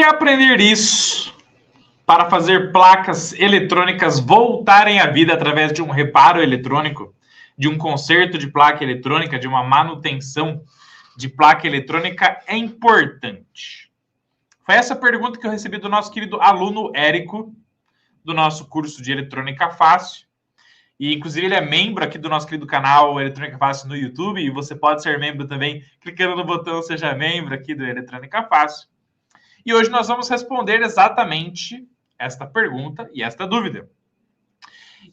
que aprender isso para fazer placas eletrônicas voltarem à vida através de um reparo eletrônico, de um conserto de placa eletrônica, de uma manutenção de placa eletrônica é importante? Foi essa pergunta que eu recebi do nosso querido aluno Érico, do nosso curso de Eletrônica Fácil. E, inclusive, ele é membro aqui do nosso querido canal Eletrônica Fácil no YouTube. E você pode ser membro também clicando no botão Seja Membro aqui do Eletrônica Fácil. E hoje nós vamos responder exatamente esta pergunta e esta dúvida.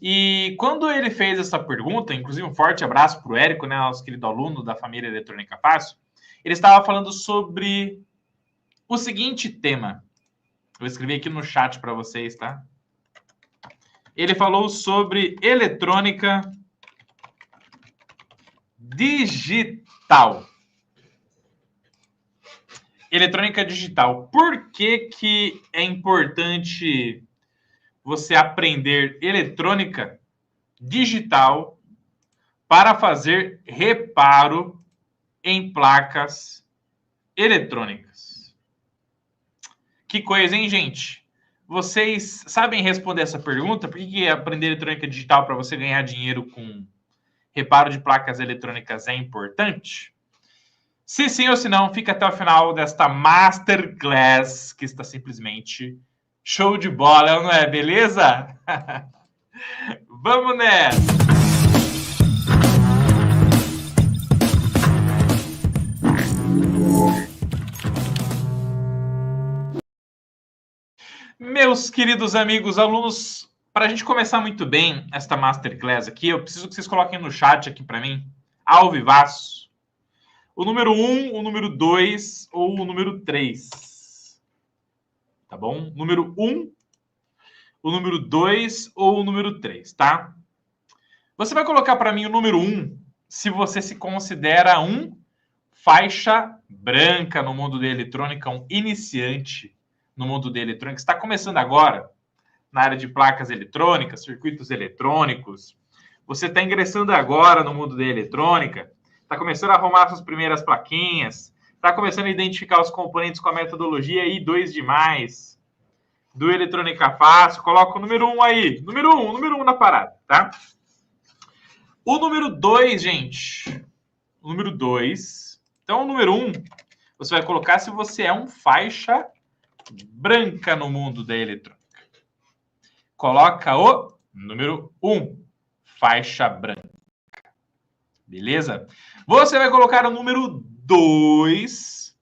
E quando ele fez essa pergunta, inclusive um forte abraço para o Érico, né, nosso querido aluno da família Eletrônica Fácil, ele estava falando sobre o seguinte tema. Vou escrever aqui no chat para vocês, tá? Ele falou sobre eletrônica digital. Eletrônica digital. Por que que é importante você aprender eletrônica digital para fazer reparo em placas eletrônicas? Que coisa, hein, gente? Vocês sabem responder essa pergunta? Por que aprender eletrônica digital para você ganhar dinheiro com reparo de placas eletrônicas é importante? Se sim ou se não, fica até o final desta Masterclass, que está simplesmente show de bola, não é? Beleza? Vamos nessa! Meus queridos amigos, alunos, para a gente começar muito bem esta Masterclass aqui, eu preciso que vocês coloquem no chat aqui para mim, ao vivaço, o número 1, o número 2 ou o número 3. Tá bom? Número 1, o número 2 ou o número 3, tá? Você vai colocar para mim o número 1 se você se considera um faixa branca no mundo da eletrônica, um iniciante no mundo da eletrônica, está começando agora na área de placas eletrônicas, circuitos eletrônicos, você está ingressando agora no mundo da eletrônica, está começando a arrumar suas primeiras plaquinhas, está começando a identificar os componentes com a metodologia I2+, do Eletrônica Fácil, coloca o número 1 aí, número 1 na parada, tá? O número 2, gente, o número 2, então o número 1, você vai colocar se você é um faixa branca no mundo da eletrônica. Coloca o número 1, faixa branca. Beleza? Você vai colocar o número 2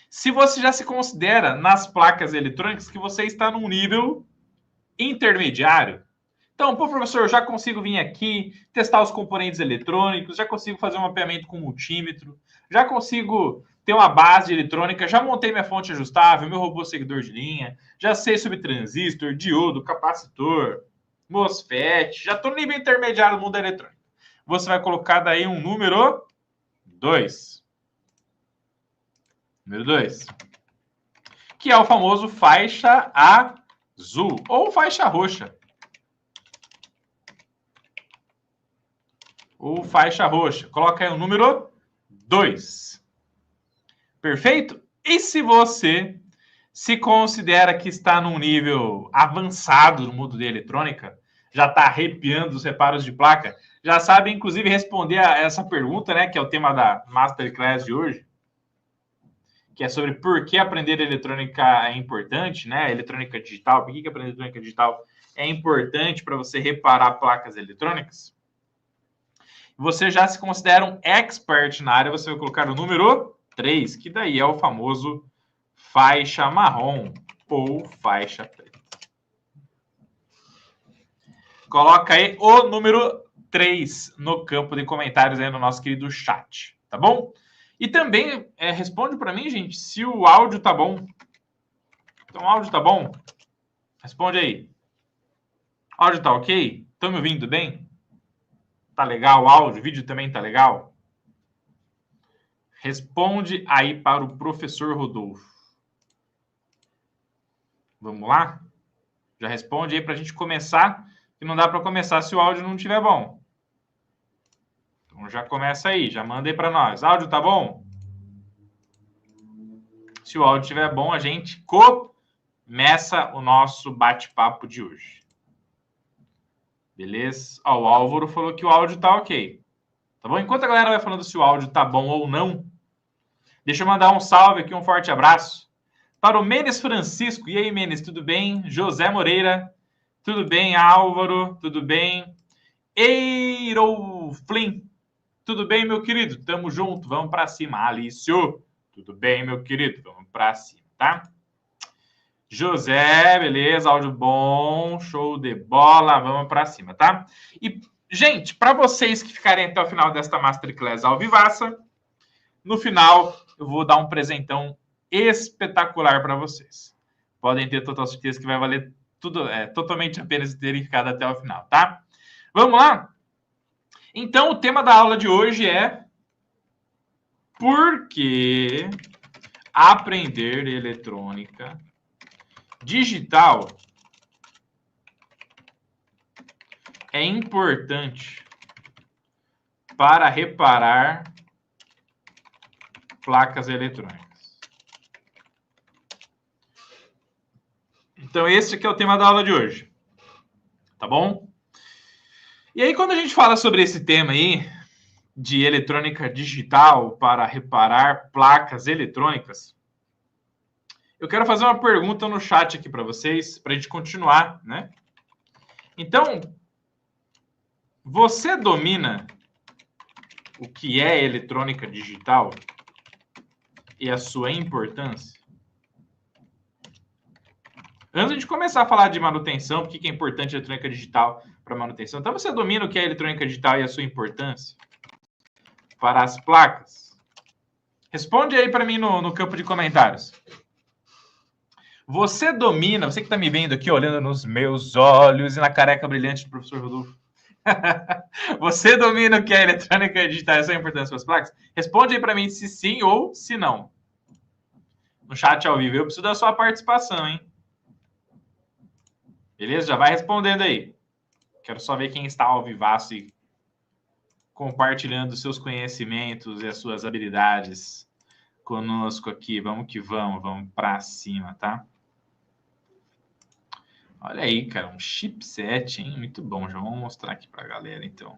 se você já se considera nas placas eletrônicas que você está num nível intermediário. Então, pô, professor, eu já consigo vir aqui, testar os componentes eletrônicos, já consigo fazer um mapeamento com multímetro, já consigo ter uma base eletrônica, já montei minha fonte ajustável, meu robô seguidor de linha, já sei sobre transistor, diodo, capacitor, MOSFET, já estou no nível intermediário do mundo eletrônico. Você vai colocar daí um número 2. Número 2. Que é o famoso faixa azul ou faixa roxa. Ou faixa roxa. Coloca aí o número 2. Perfeito? E se você se considera que está num nível avançado no mundo da eletrônica, já está arrepiando os reparos de placa, já sabe, inclusive, responder a essa pergunta, né, que é o tema da Masterclass de hoje, que é sobre por que aprender eletrônica é importante, né, eletrônica digital, por que aprender eletrônica digital é importante para você reparar placas eletrônicas. Você já se considera um expert na área, você vai colocar o número 3, que daí é o famoso faixa marrom ou faixa preta. Coloca aí o número 3 no campo de comentários aí no nosso querido chat, tá bom? E também responde para mim, gente, se o áudio tá bom. Então, o áudio tá bom? Responde aí. O áudio tá ok? Estão me ouvindo bem? Tá legal o áudio? O vídeo também tá legal? Responde aí para o professor Rodolfo. Vamos lá? Já responde aí para a gente começar, que não dá para começar se o áudio não estiver bom. Então já começa aí, já manda aí para nós. Áudio tá bom? Se o áudio estiver bom, a gente começa o nosso bate-papo de hoje. Beleza? Ó, o Álvaro falou que o áudio tá ok. Tá bom? Enquanto a galera vai falando se o áudio tá bom ou não, deixa eu mandar um salve aqui, um forte abraço para o Menes Francisco. E aí, Menes, tudo bem? José Moreira, tudo bem? Álvaro, tudo bem? Eiro Flynn, tudo bem, meu querido? Tamo junto, vamos para cima. Alício, tudo bem, meu querido? Vamos para cima, tá? José, beleza, áudio bom, show de bola, vamos para cima, tá? E, gente, para vocês que ficarem até o final desta Masterclass ao vivaça, no final eu vou dar um presentão espetacular para vocês. Podem ter total certeza que vai valer tudo, totalmente a pena terem ficado até o final, tá? Vamos lá? Então, o tema da aula de hoje é por que aprender eletrônica digital é importante para reparar placas eletrônicas. Então, esse aqui é o tema da aula de hoje. Tá bom? E aí, quando a gente fala sobre esse tema aí, de eletrônica digital para reparar placas eletrônicas, eu quero fazer uma pergunta no chat aqui para vocês, para a gente continuar, né? Então, você domina o que é eletrônica digital e a sua importância? Antes de começar a falar de manutenção, por que é importante a eletrônica digital para manutenção? Então, você domina o que é eletrônica digital e a sua importância para as placas? Responde aí para mim no campo de comentários. Você domina, você que está me vendo aqui, olhando nos meus olhos e na careca brilhante do professor Rodolfo. Você domina o que é eletrônica digital e a sua importância para as placas? Responde aí para mim se sim ou se não. No chat ao vivo. Eu preciso da sua participação, hein? Beleza? Já vai respondendo aí. Quero só ver quem está ao vivaço e compartilhando seus conhecimentos e as suas habilidades conosco aqui. Vamos que vamos para cima, tá? Olha aí, cara, um chipset, hein? Muito bom. Já vamos mostrar aqui para a galera, então.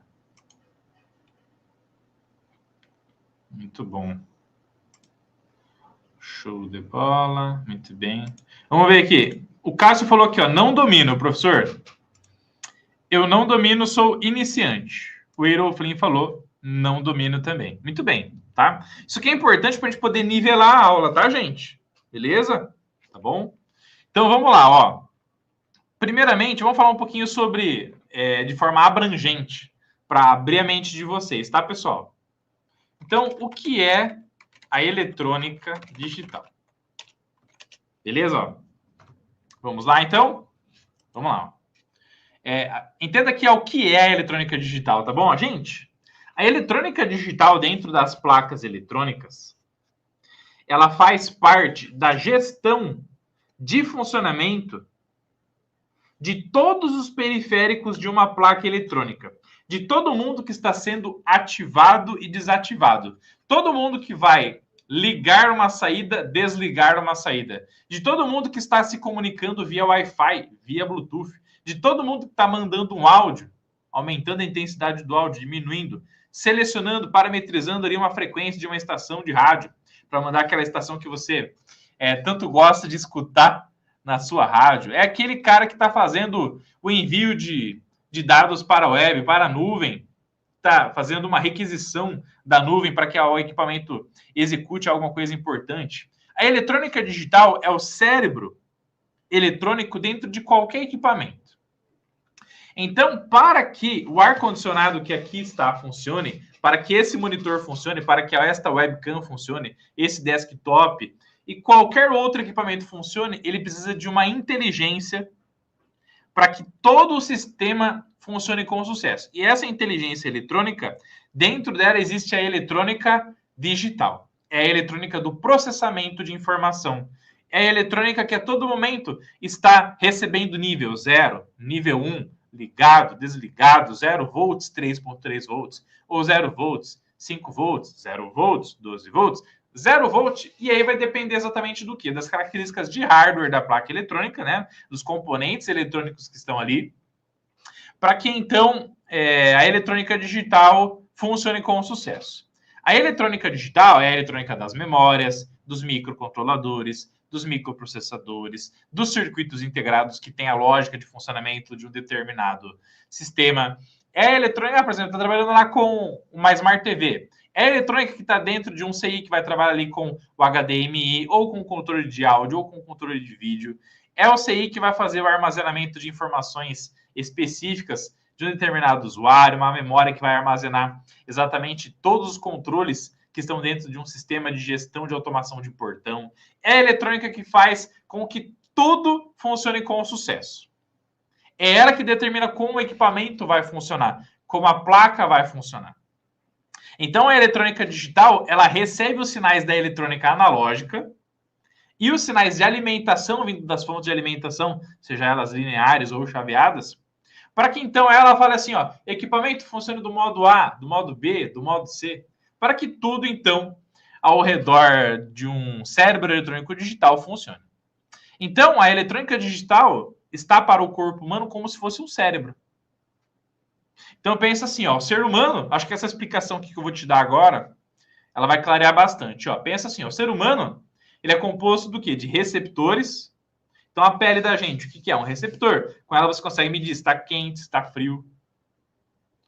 Muito bom. Show de bola. Muito bem. Vamos ver aqui. O Cássio falou aqui, ó, não domino, professor. Eu não domino, sou iniciante. O Eiro Flynn falou, não domino também. Muito bem, tá? Isso aqui é importante para a gente poder nivelar a aula, tá, gente? Beleza? Tá bom? Então, vamos lá, ó. Primeiramente, vamos falar um pouquinho sobre, de forma abrangente, para abrir a mente de vocês, tá, pessoal? Então, o que é a eletrônica digital? Beleza? Ó? Vamos lá, então? Vamos lá. Entenda que é o que é a eletrônica digital, tá bom, gente? A eletrônica digital dentro das placas eletrônicas, ela faz parte da gestão de funcionamento de todos os periféricos de uma placa eletrônica, de todo mundo que está sendo ativado e desativado, todo mundo que vai ligar uma saída, desligar uma saída, de todo mundo que está se comunicando via Wi-Fi, via Bluetooth, de todo mundo que está mandando um áudio, aumentando a intensidade do áudio, diminuindo, selecionando, parametrizando ali uma frequência de uma estação de rádio, para mandar aquela estação que você tanto gosta de escutar na sua rádio. É aquele cara que está fazendo o envio de dados para a web, para a nuvem, está fazendo uma requisição da nuvem para que o equipamento execute alguma coisa importante. A eletrônica digital é o cérebro eletrônico dentro de qualquer equipamento. Então, para que o ar-condicionado que aqui está funcione, para que esse monitor funcione, para que esta webcam funcione, esse desktop e qualquer outro equipamento funcione, ele precisa de uma inteligência para que todo o sistema funcione com sucesso. E essa inteligência eletrônica, dentro dela existe a eletrônica digital. É a eletrônica do processamento de informação. É a eletrônica que a todo momento está recebendo nível 0, nível 1, ligado, desligado, 0 volts, 3.3 volts, ou 0 volts, 5 volts, 0 volts, 12 volts, 0 volt, e aí vai depender exatamente do quê? Das características de hardware da placa eletrônica, né? Dos componentes eletrônicos que estão ali, para que então a eletrônica digital funcione com sucesso. A eletrônica digital é a eletrônica das memórias, dos microcontroladores, dos microprocessadores, dos circuitos integrados que tem a lógica de funcionamento de um determinado sistema. É a eletrônica, por exemplo, está trabalhando lá com uma Smart TV. É a eletrônica que está dentro de um CI que vai trabalhar ali com o HDMI, ou com o controle de áudio, ou com o controle de vídeo. É o CI que vai fazer o armazenamento de informações específicas de um determinado usuário, uma memória que vai armazenar exatamente todos os controles que estão dentro de um sistema de gestão de automação de portão. É a eletrônica que faz com que tudo funcione com sucesso. É ela que determina como o equipamento vai funcionar, como a placa vai funcionar. Então, a eletrônica digital, ela recebe os sinais da eletrônica analógica e os sinais de alimentação vindo das fontes de alimentação, seja elas lineares ou chaveadas, para que então ela fale assim, ó, equipamento funcione do modo A, do modo B, do modo C, para que tudo então ao redor de um cérebro eletrônico digital funcione. Então, a eletrônica digital está para o corpo humano como se fosse um cérebro. Então, pensa assim, ó, o ser humano, acho que essa explicação aqui que eu vou te dar agora, ela vai clarear bastante, ó. Pensa assim, ó, o ser humano, ele é composto do quê? De receptores. Então, a pele da gente, o que é? Um receptor. Com ela você consegue medir se está quente, se está frio.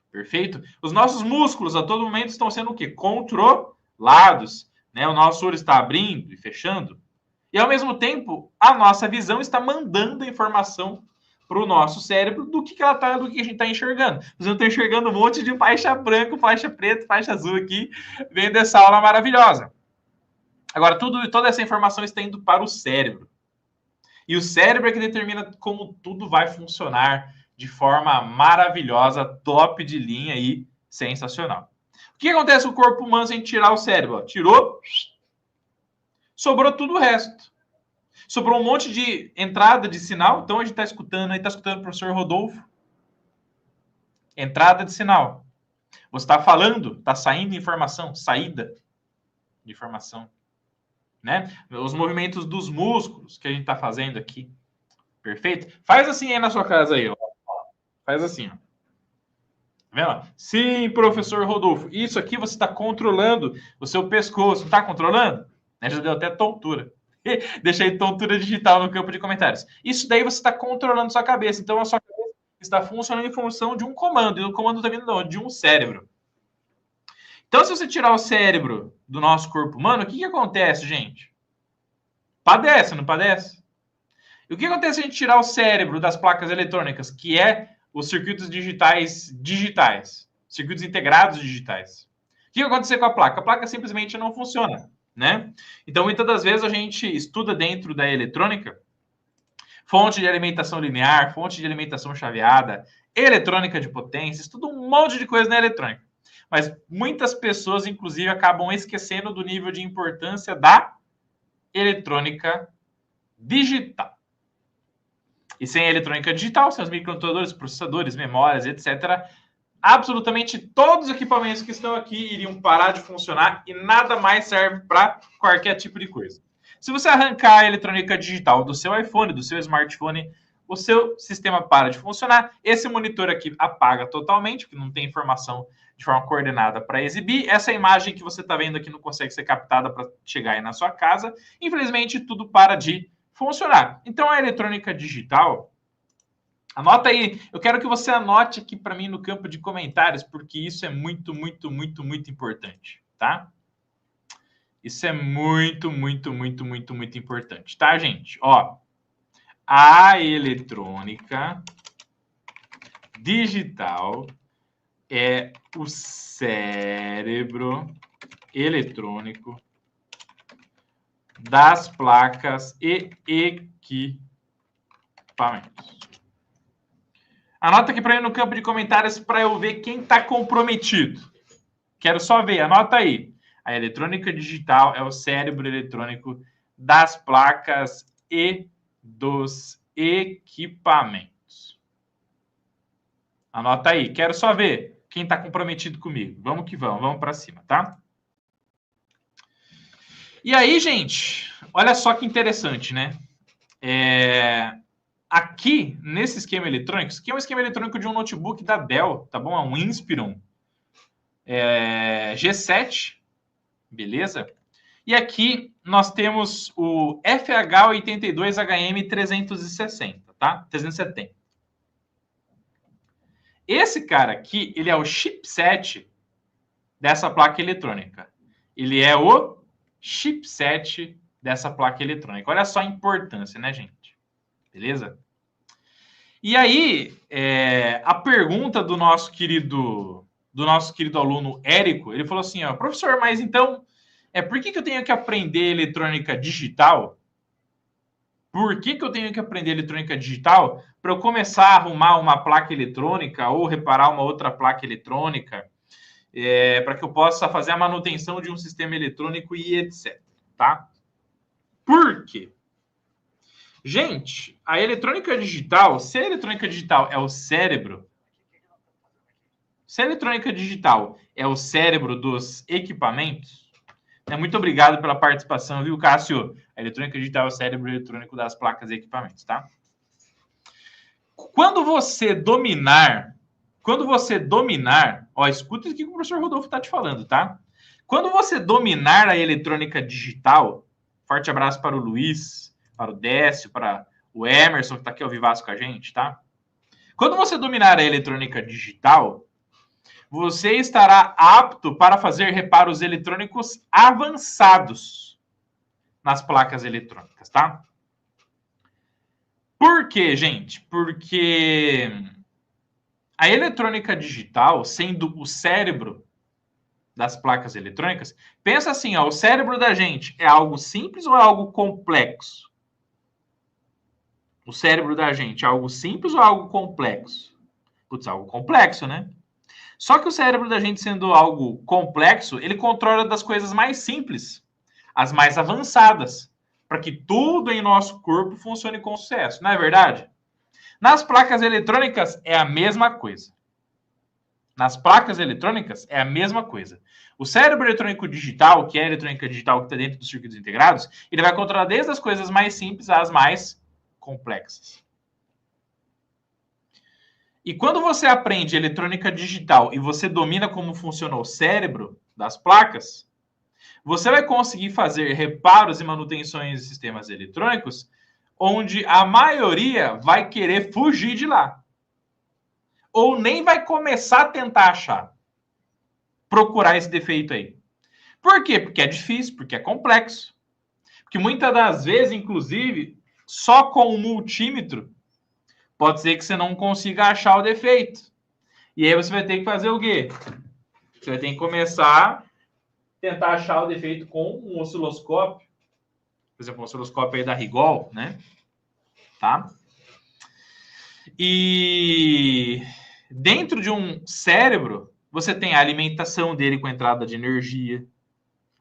Perfeito? Os nossos músculos, a todo momento, estão sendo o quê? Controlados. Né? O nosso olho está abrindo e fechando. E, ao mesmo tempo, a nossa visão está mandando a informação para o nosso cérebro do que ela tá, do que a gente está enxergando. Você está enxergando um monte de faixa branca, faixa preta, faixa azul aqui, vendo essa aula maravilhosa. Agora, toda essa informação está indo para o cérebro. E o cérebro é que determina como tudo vai funcionar de forma maravilhosa, top de linha e sensacional. O que acontece com o corpo humano sem tirar o cérebro? Tirou, sobrou tudo o resto. Sobrou um monte de entrada de sinal. Então a gente está escutando, aí está escutando o professor Rodolfo. Entrada de sinal. Você está falando, está saindo informação, saída de informação. Né? Os movimentos dos músculos que a gente está fazendo aqui. Perfeito? Faz assim aí na sua casa aí, ó. Faz assim, ó. Tá vendo? Sim, professor Rodolfo. Isso aqui você está controlando o seu pescoço. Não está controlando? Já deu até tontura. Deixei tontura digital no campo de comentários. Isso daí você está controlando sua cabeça. Então, a sua cabeça está funcionando em função de um comando. E o comando está vindo de um cérebro. Então, se você tirar o cérebro do nosso corpo humano, o que acontece, gente? Padece, não padece? E o que acontece se a gente tirar o cérebro das placas eletrônicas, que é os circuitos digitais, circuitos integrados digitais? O que vai acontecer com a placa? A placa simplesmente não funciona, né? Então, muitas das vezes a gente estuda dentro da eletrônica fonte de alimentação linear, fonte de alimentação chaveada, eletrônica de potência, estuda um monte de coisa na eletrônica. Mas muitas pessoas, inclusive, acabam esquecendo do nível de importância da eletrônica digital. E sem a eletrônica digital, sem os microcontroladores, processadores, memórias, etc., absolutamente todos os equipamentos que estão aqui iriam parar de funcionar e nada mais serve para qualquer tipo de coisa. Se você arrancar a eletrônica digital do seu iPhone, do seu smartphone, o seu sistema para de funcionar. Esse monitor aqui apaga totalmente, porque não tem informação de forma coordenada para exibir. Essa imagem que você está vendo aqui não consegue ser captada para chegar aí na sua casa. Infelizmente, tudo para de funcionar. Então, a eletrônica digital, anota aí. Eu quero que você anote aqui para mim no campo de comentários, porque isso é muito, muito, muito, muito importante, tá? Isso é muito, muito, muito, muito, muito importante, tá, gente? Ó, a eletrônica digital é o cérebro eletrônico das placas e equipamentos. Anota aqui para mim no campo de comentários para eu ver quem está comprometido. Quero só ver, anota aí. A eletrônica digital é o cérebro eletrônico das placas e dos equipamentos. Anota aí, quero só ver quem está comprometido comigo. Vamos que vamos para cima, tá? E aí, gente, olha só que interessante, né? Aqui, nesse esquema eletrônico, isso aqui é um esquema eletrônico de um notebook da Dell, tá bom? É um Inspiron G7, beleza? E aqui nós temos o FH82HM360, tá? 370. Esse cara aqui, ele é o chipset dessa placa eletrônica. Ele é o chipset dessa placa eletrônica. Olha só a importância, né, gente? Beleza? E aí, a pergunta do nosso querido aluno Érico, ele falou assim, ó, professor, mas então, por que eu tenho que aprender eletrônica digital? Por que eu tenho que aprender eletrônica digital para eu começar a arrumar uma placa eletrônica ou reparar uma outra placa eletrônica, para que eu possa fazer a manutenção de um sistema eletrônico e etc, tá? Por quê? Gente, a eletrônica digital, se a eletrônica digital é o cérebro, se a eletrônica digital é o cérebro dos equipamentos, muito obrigado pela participação, viu, Cássio? A eletrônica digital é o cérebro eletrônico das placas e equipamentos, tá? Quando você dominar, ó, escuta o que o professor Rodolfo está te falando, tá? Quando você dominar a eletrônica digital, forte abraço para o Luiz, para o Décio, para o Emerson, que está aqui ao vivaço com a gente, tá? Quando você dominar a eletrônica digital, você estará apto para fazer reparos eletrônicos avançados nas placas eletrônicas, tá? Por quê, gente? Porque a eletrônica digital, sendo o cérebro das placas eletrônicas, pensa assim, ó, o cérebro da gente é algo simples ou é algo complexo? O cérebro da gente é algo simples ou é algo complexo? Putz, algo complexo, né? Só que o cérebro da gente, sendo algo complexo, ele controla das coisas mais simples, as mais avançadas, para que tudo em nosso corpo funcione com sucesso, não é verdade? Nas placas eletrônicas é a mesma coisa. Nas placas eletrônicas é a mesma coisa. O cérebro eletrônico digital, que é a eletrônica digital que está dentro dos circuitos integrados, ele vai controlar desde as coisas mais simples às mais complexas. E quando você aprende eletrônica digital e você domina como funciona o cérebro das placas, você vai conseguir fazer reparos e manutenções de sistemas eletrônicos onde a maioria vai querer fugir de lá. Ou nem vai começar a tentar achar, procurar esse defeito aí. Por quê? Porque é difícil, porque é complexo. Porque muitas das vezes, inclusive, só com o multímetro, pode ser que você não consiga achar o defeito. E aí você vai ter que fazer o quê? Você vai ter que começar a tentar achar o defeito com um osciloscópio. Por exemplo, um osciloscópio aí da Rigol, né? Tá? E dentro de um cérebro, você tem a alimentação dele com entrada de energia.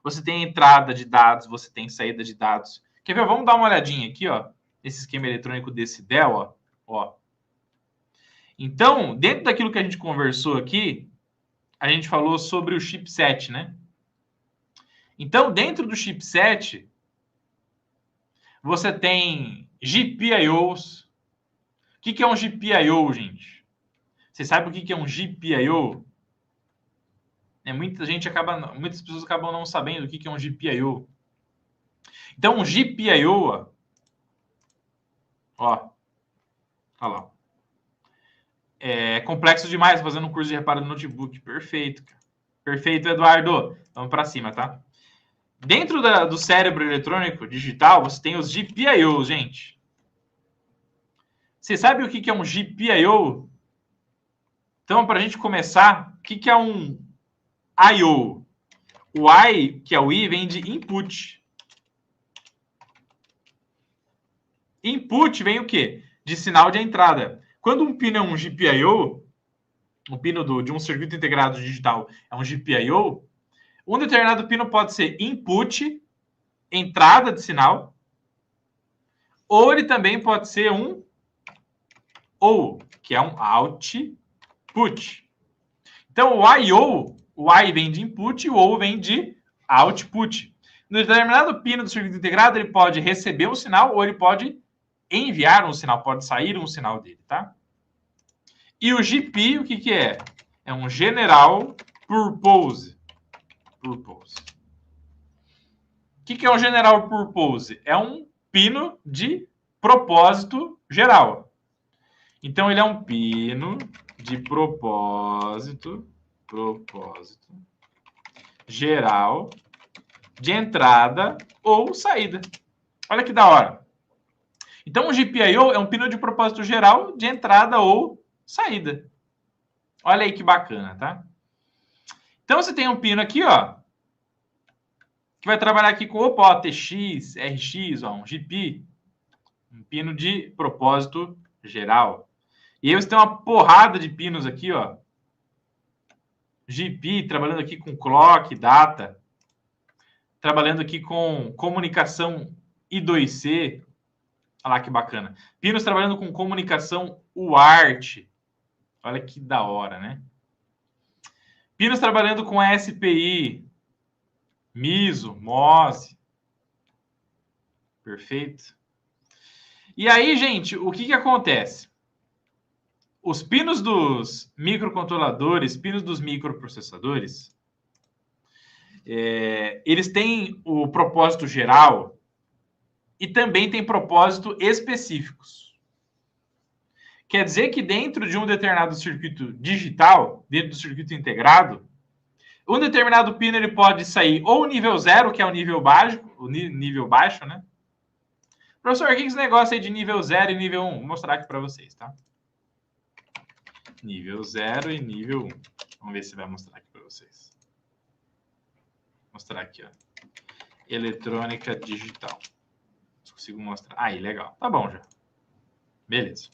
Você tem entrada de dados, você tem saída de dados. Quer ver? Vamos dar uma olhadinha aqui, ó. Esse esquema eletrônico desse Dell, ó. Então, dentro daquilo que a gente conversou aqui, a gente falou sobre o chipset, né? Então, dentro do chipset, você tem GPIOs. O que é um GPIO, gente? Você sabe o que é um GPIO? Muitas pessoas acabam não sabendo o que é um GPIO. Então, um GPIO, ó lá. É complexo demais fazendo um curso de reparo no notebook. Perfeito, cara. Perfeito, Eduardo. Vamos para cima, tá? Dentro do cérebro eletrônico digital, você tem os GPIOs, gente. Você sabe o que é um GPIO? Então, para a gente começar, o que é um I/O? O I, que é o I, vem de input. Input vem o quê? De sinal de entrada. Quando um pino é um GPIO, um pino de um circuito integrado digital é um GPIO, um determinado pino pode ser input, entrada de sinal, ou ele também pode ser um OU, que é um output. Então, o I/O, o I vem de input e o OU vem de output. No determinado pino do circuito integrado, ele pode receber um sinal ou ele pode enviar um sinal, pode sair um sinal dele, tá? E o GP, o que que é? É um General Purpose. O que que é um General Purpose? É um pino de propósito geral. Então, ele é um pino de propósito geral de entrada ou saída. Olha que da hora. Então, o GPIO é um pino de propósito geral de entrada ou saída. Olha aí que bacana, tá? Então, você tem um pino aqui, ó, que vai trabalhar aqui com opa, TX, RX, ó, um GP, um pino de propósito geral. E aí você tem uma porrada de pinos aqui, ó. GP, trabalhando aqui com clock, data, trabalhando aqui com comunicação I2C. Olha lá que bacana. Pinos trabalhando com comunicação UART. Olha que da hora, né? Pinos trabalhando com SPI, MISO, MOSE. Perfeito. E aí, gente, o que acontece? Os pinos dos microcontroladores, pinos dos microprocessadores, eles têm o propósito geral e também têm propósito específicos. Quer dizer que dentro de um determinado circuito digital, dentro do circuito integrado, um determinado pino ele pode sair ou o nível 0, que é o nível baixo, né? Professor, o que é esse negócio aí de nível 0 e nível 1? Vou mostrar aqui para vocês, tá? Nível 0 e nível 1. Vamos ver se vai mostrar aqui para vocês. Vou mostrar aqui, ó. Eletrônica digital. Se consigo mostrar. Aí, legal. Tá bom já. Beleza.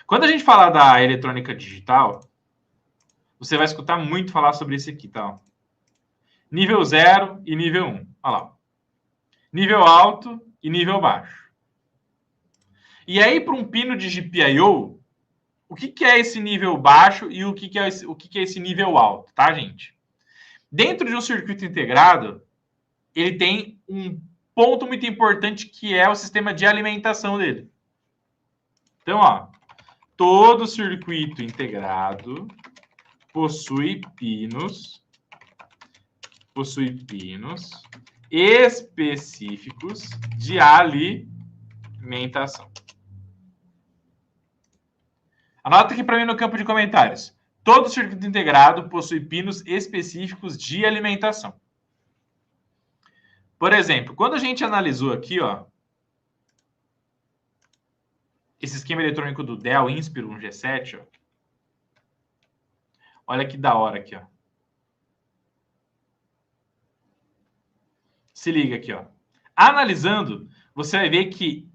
Quando a gente falar da eletrônica digital, você vai escutar muito falar sobre esse aqui, tá? Nível 0 e nível 1. Olha lá. Nível alto e nível baixo. E aí, para um pino de GPIO, o que é esse nível baixo e o que é esse nível alto, tá, gente? Dentro de um circuito integrado, ele tem um ponto muito importante que é o sistema de alimentação dele. Então, ó, todo circuito integrado possui pinos específicos de alimentação. Anota aqui para mim no campo de comentários. Todo circuito integrado possui pinos específicos de alimentação. Por exemplo, quando a gente analisou aqui, ó, esse esquema eletrônico do Dell Inspiro 1G7, ó, olha que da hora aqui, ó. Se liga aqui, ó. Analisando, você vai ver que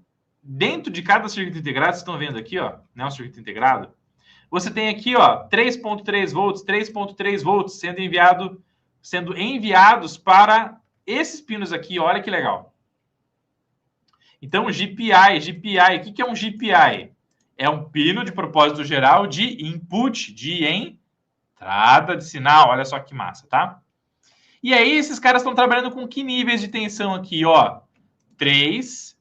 dentro de cada circuito integrado, vocês estão vendo aqui, ó, né, o circuito integrado, você tem aqui, ó, 3.3 volts, 3.3 volts sendo enviados para esses pinos aqui, olha que legal. Então, GPI, o que é um GPI? É um pino de propósito geral de input, de entrada de sinal, olha só que massa, tá? E aí, esses caras estão trabalhando com que níveis de tensão aqui, ó? 3,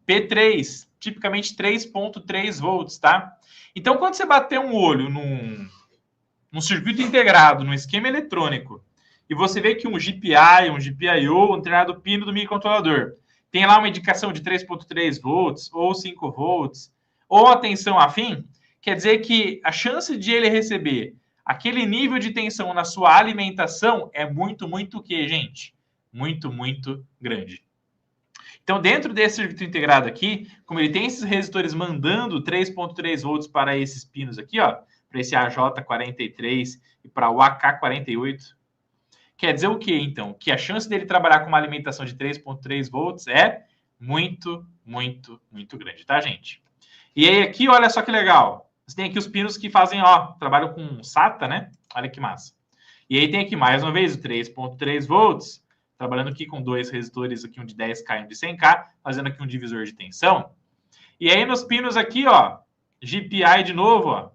P3, tipicamente 3.3 volts, tá? Então, quando você bater um olho num circuito integrado, num esquema eletrônico, e você vê que um GPI, um GPIO, um determinado pino do microcontrolador, tem lá uma indicação de 3.3 volts, ou 5 volts, ou a tensão afim, quer dizer que a chance de ele receber aquele nível de tensão na sua alimentação é muito, muito o quê, gente? Muito, muito grande. Então, dentro desse circuito integrado aqui, como ele tem esses resistores mandando 3.3 volts para esses pinos aqui, ó, para esse AJ43 e para o AK48, quer dizer o quê, então? Que a chance dele trabalhar com uma alimentação de 3.3 volts é muito, muito, muito grande, tá, gente? E aí aqui, olha só que legal. Você tem aqui os pinos que fazem, ó, trabalham com SATA, né? Olha que massa. E aí tem aqui, mais uma vez, o 3.3 volts, trabalhando aqui com dois resistores, aqui um de 10K e um de 100K, fazendo aqui um divisor de tensão. E aí nos pinos aqui, ó, GPI de novo, ó,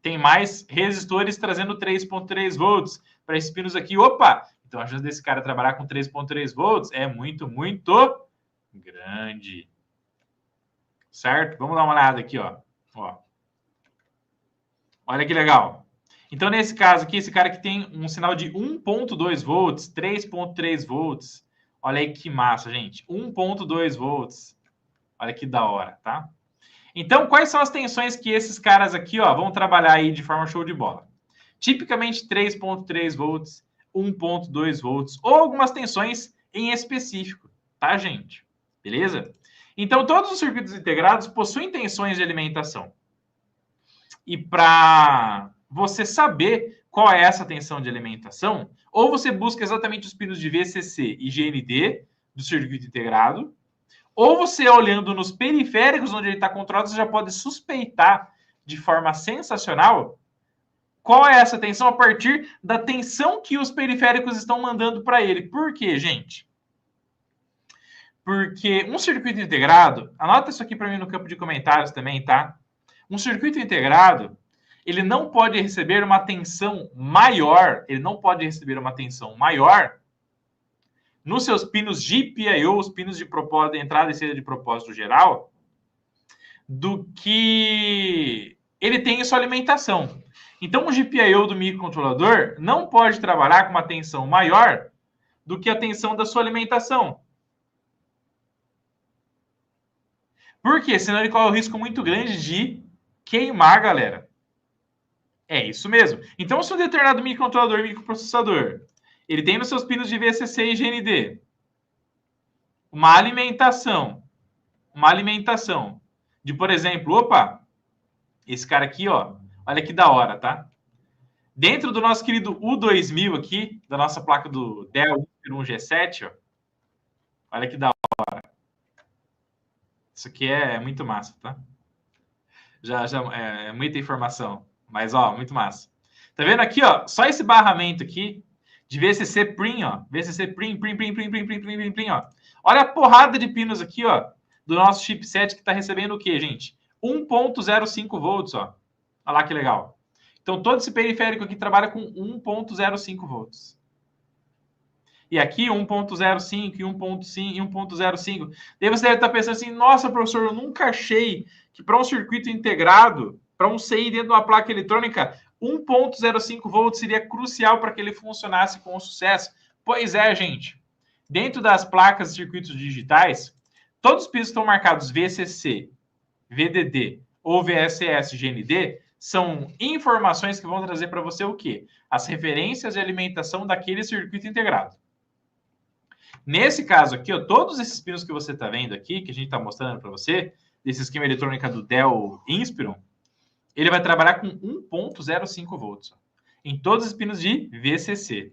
tem mais resistores trazendo 3.3 volts para esses pinos aqui. Opa! Então, a chance desse cara trabalhar com 3,3 volts é muito, muito grande. Certo? Vamos dar uma olhada aqui, ó. Olha que legal. Então, nesse caso aqui, esse cara que tem um sinal de 1,2 volts, 3,3 volts. Olha aí que massa, gente. 1,2 volts. Olha que da hora, tá? Então, quais são as tensões que esses caras aqui, ó, vão trabalhar aí de forma show de bola? Tipicamente 3,3 volts, 1,2 volts, ou algumas tensões em específico, tá, gente? Beleza? Então, todos os circuitos integrados possuem tensões de alimentação. E para você saber qual é essa tensão de alimentação, ou você busca exatamente os pinos de VCC e GND do circuito integrado, ou você olhando nos periféricos onde ele está controlado, você já pode suspeitar de forma sensacional qual é essa tensão a partir da tensão que os periféricos estão mandando para ele. Por quê, gente? Porque um circuito integrado, anota isso aqui para mim no campo de comentários também, tá? Um circuito integrado, ele não pode receber uma tensão maior, nos seus pinos GPIO, os pinos de propósito, de entrada e saída de propósito geral, do que ele tem em sua alimentação. Então, o GPIO do microcontrolador não pode trabalhar com uma tensão maior do que a tensão da sua alimentação. Por quê? Senão ele corre um risco muito grande de queimar, galera. É isso mesmo. Então, se um determinado microcontrolador, microprocessador, ele tem nos seus pinos de VCC e GND uma alimentação de, por exemplo, opa, esse cara aqui, ó, olha que da hora, tá? Dentro do nosso querido U2000 aqui, da nossa placa do Dell 1G7, ó, olha que da hora. Isso aqui é muito massa, tá? Já é muita informação, mas, ó, muito massa. Tá vendo aqui, ó, só esse barramento aqui de VCC Prim, ó, VCC Prim, ó. Olha a porrada de pinos aqui, ó, do nosso chipset que está recebendo o quê, gente? 1,05 volts, ó. Olha lá que legal. Então, todo esse periférico aqui trabalha com 1,05 volts. E aqui 1,05 e 1,5 e 1,05. Daí você deve estar pensando assim, nossa, professor, eu nunca achei que para um circuito integrado, para um CI dentro de uma placa eletrônica, 1,05 volts seria crucial para que ele funcionasse com sucesso. Pois é, gente. Dentro das placas de circuitos digitais, todos os pinos que estão marcados VCC, VDD ou VSS GND são informações que vão trazer para você o quê? As referências de alimentação daquele circuito integrado. Nesse caso aqui, ó, todos esses pinos que você está vendo aqui, que a gente está mostrando para você, desse esquema eletrônica do Dell Inspiron, ele vai trabalhar com 1,05 volts ó, em todos os pinos de VCC.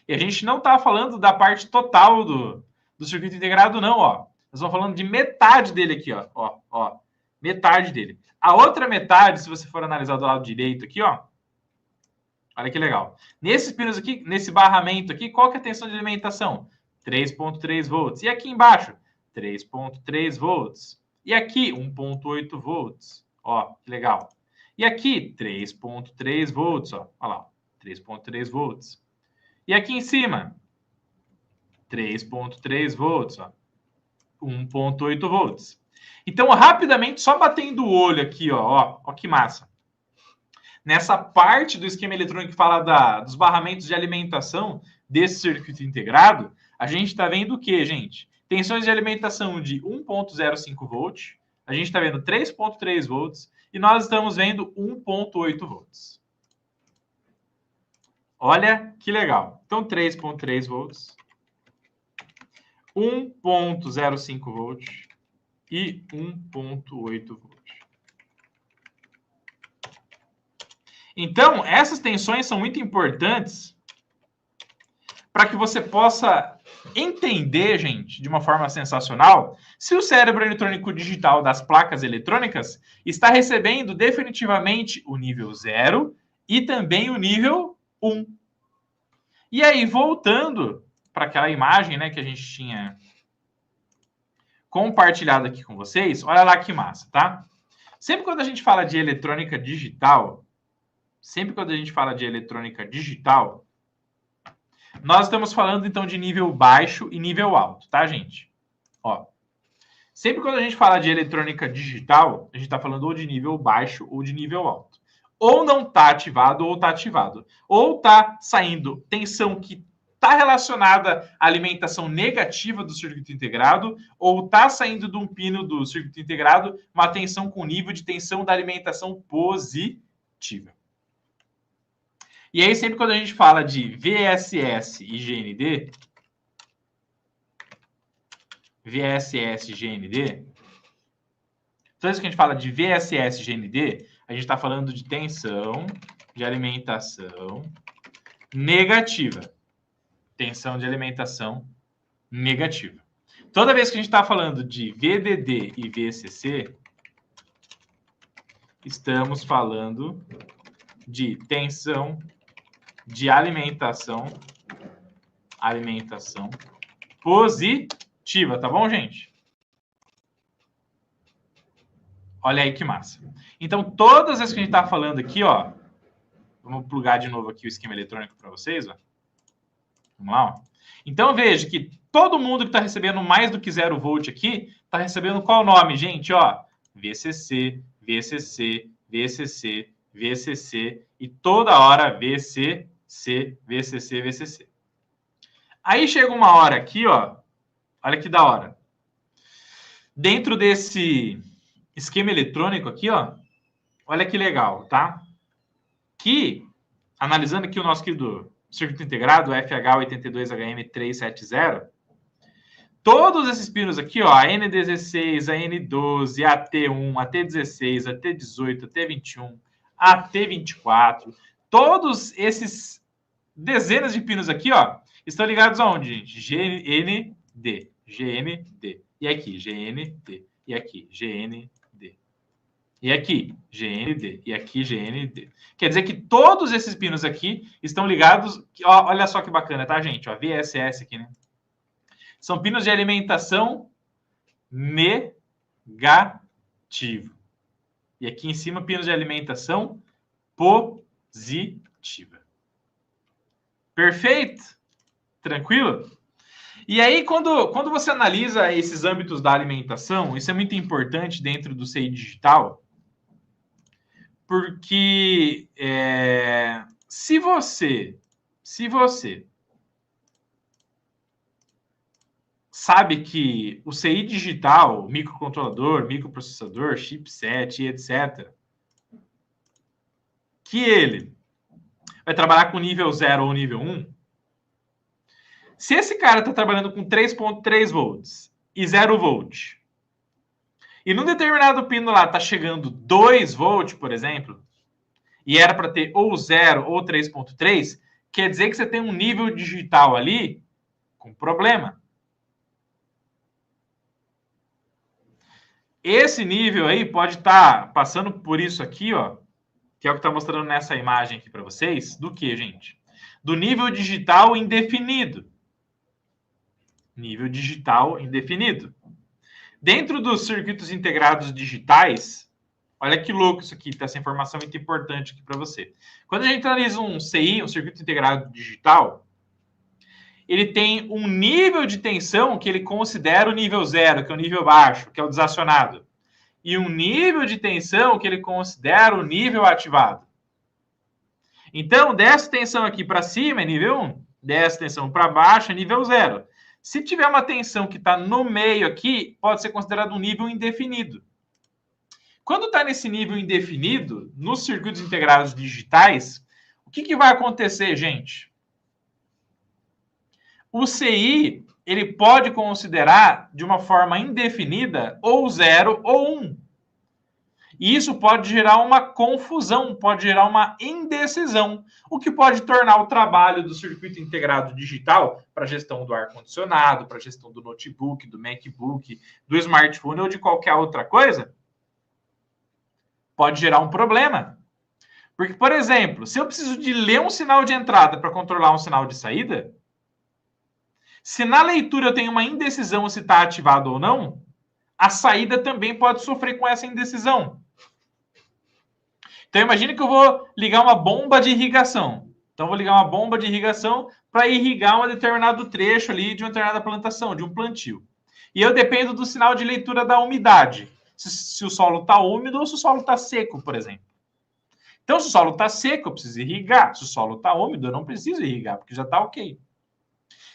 E a gente não está falando da parte total do circuito integrado, não, ó. Nós estamos falando de metade dele aqui, ó, metade dele. A outra metade, se você for analisar do lado direito aqui, ó, olha que legal. Nesses pinos aqui, nesse barramento aqui, qual que é a tensão de alimentação? 3,3 volts. E aqui embaixo, 3,3 volts. E aqui, 1,8 volts. Ó, que legal. E aqui, 3,3 volts, ó. Olha lá, 3,3 volts. E aqui em cima, 3,3 volts, ó. 1,8 volts. Então, rapidamente, só batendo o olho aqui, ó que massa. Nessa parte do esquema eletrônico que fala dos barramentos de alimentação desse circuito integrado, a gente está vendo o que, gente? Tensões de alimentação de 1,05 volts, a gente está vendo 3,3 volts e nós estamos vendo 1,8 volts. Olha que legal. Então, 3,3 volts, 1,05 volts e 1,8 volts. Então, essas tensões são muito importantes para que você possa entender, gente, de uma forma sensacional, se o cérebro eletrônico digital das placas eletrônicas está recebendo definitivamente o nível 0 e também o nível 1. E aí, voltando para aquela imagem, né, que a gente tinha compartilhado aqui com vocês, olha lá que massa, tá? Sempre quando a gente fala de eletrônica digital, Nós estamos falando, então, de nível baixo e nível alto, tá, gente? Ó, sempre quando a gente fala de eletrônica digital, a gente está falando ou de nível baixo ou de nível alto. Ou não está ativado ou está ativado. Ou está saindo tensão que está relacionada à alimentação negativa do circuito integrado, ou está saindo de um pino do circuito integrado uma tensão com nível de tensão da alimentação positiva. E aí, sempre quando a gente fala de VSS e GND, VSS e GND, toda vez que a gente fala de VSS e GND, a gente está falando de tensão de alimentação negativa. Tensão de alimentação negativa. Toda vez que a gente está falando de VDD e VCC, estamos falando de tensão de alimentação positiva, tá bom, gente? Olha aí que massa. Então, todas as vezes que a gente está falando aqui, ó, vamos plugar de novo aqui o esquema eletrônico para vocês, ó. Vamos lá, ó. Então, veja que todo mundo que está recebendo mais do que 0 volt aqui, está recebendo qual nome, gente? Ó, VCC, VCC, VCC, VCC e toda hora VCC, VCC, VCC. Aí chega uma hora aqui, ó, olha que da hora. Dentro desse esquema eletrônico aqui, ó, olha que legal, tá? Que, analisando aqui o nosso querido circuito integrado, FH82HM370, todos esses pinos aqui, ó, a N16, a N12, a T1, a T16, a T18, a T21, a T24, todos esses dezenas de pinos aqui, ó, estão ligados aonde, gente? GND, GND. E aqui, GND. E aqui, GND. E aqui, GND. E aqui, GND. Quer dizer que todos esses pinos aqui estão ligados... Ó, olha só que bacana, tá, gente? Ó, VSS aqui, né? São pinos de alimentação negativo. E aqui em cima, pinos de alimentação positiva. Perfeito? Tranquilo? E aí, quando você analisa esses âmbitos da alimentação, isso é muito importante dentro do CI digital, porque se você sabe que o CI digital, microcontrolador, microprocessador, chipset e etc., que ele vai trabalhar com nível 0 ou nível 1, se esse cara está trabalhando com 3.3 volts e 0 volt, e num determinado pino lá está chegando 2 volts, por exemplo, e era para ter ou 0 ou 3.3, quer dizer que você tem um nível digital ali com problema. Esse nível aí pode estar passando por isso aqui, ó, que é o que está mostrando nessa imagem aqui para vocês, do que, gente? Do nível digital indefinido. Nível digital indefinido. Dentro dos circuitos integrados digitais, olha que louco isso aqui, tá? Essa informação muito importante aqui para você. Quando a gente analisa um CI, um circuito integrado digital, ele tem um nível de tensão que ele considera o nível 0, que é o nível baixo, que é o desacionado. E um nível de tensão que ele considera o nível ativado. Então, dessa tensão aqui para cima é nível 1, dessa tensão para baixo é nível 0. Se tiver uma tensão que está no meio aqui, pode ser considerado um nível indefinido. Quando está nesse nível indefinido, nos circuitos integrados digitais, o que vai acontecer, gente? O CI, ele pode considerar de uma forma indefinida ou 0 ou 1. E isso pode gerar uma confusão, pode gerar uma indecisão, o que pode tornar o trabalho do circuito integrado digital para gestão do ar-condicionado, para gestão do notebook, do MacBook, do smartphone ou de qualquer outra coisa, pode gerar um problema. Porque, por exemplo, se eu preciso de ler um sinal de entrada para controlar um sinal de saída, se na leitura eu tenho uma indecisão se está ativado ou não, a saída também pode sofrer com essa indecisão. Então, imagine que eu vou ligar uma bomba de irrigação. Então, vou ligar uma bomba de irrigação para irrigar um determinado trecho ali de uma determinada plantação, de um plantio. E eu dependo do sinal de leitura da umidade. Se o solo está úmido ou se o solo está seco, por exemplo. Então, se o solo está seco, eu preciso irrigar. Se o solo está úmido, eu não preciso irrigar, porque já está ok.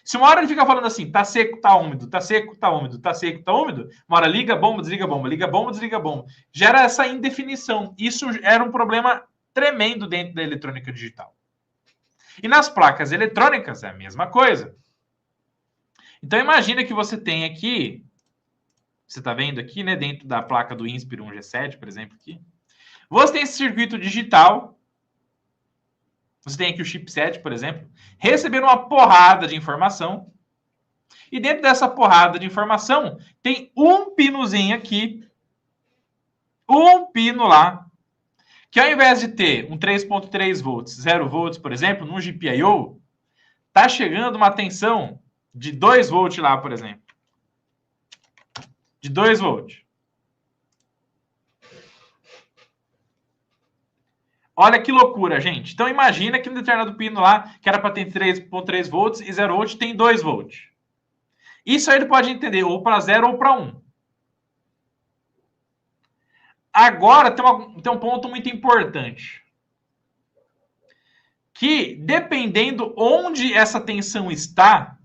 Se uma hora ele fica falando assim, tá seco, tá úmido, tá seco, tá úmido, tá seco, tá úmido, uma hora liga a bomba, desliga a bomba, liga a bomba, desliga a bomba. Gera essa indefinição. Isso era um problema tremendo dentro da eletrônica digital. E nas placas eletrônicas é a mesma coisa. Então imagina que você tem aqui, você está vendo aqui, né, dentro da placa do Inspiro 1G7, por exemplo, aqui. Você tem esse circuito digital. Você tem aqui o chipset, por exemplo, recebendo uma porrada de informação. E dentro dessa porrada de informação, tem um pinozinho aqui, um pino lá, que ao invés de ter um 3.3 volts, 0 volts, por exemplo, num GPIO, tá chegando uma tensão de 2 volts lá, por exemplo. De 2 volts. Olha que loucura, gente. Então imagina que um determinado pino lá, que era para ter 3.3 volts e 0 volts, tem 2 volts. Isso aí ele pode entender ou para 0 ou para 1. Agora tem um ponto muito importante. Que dependendo onde essa tensão está,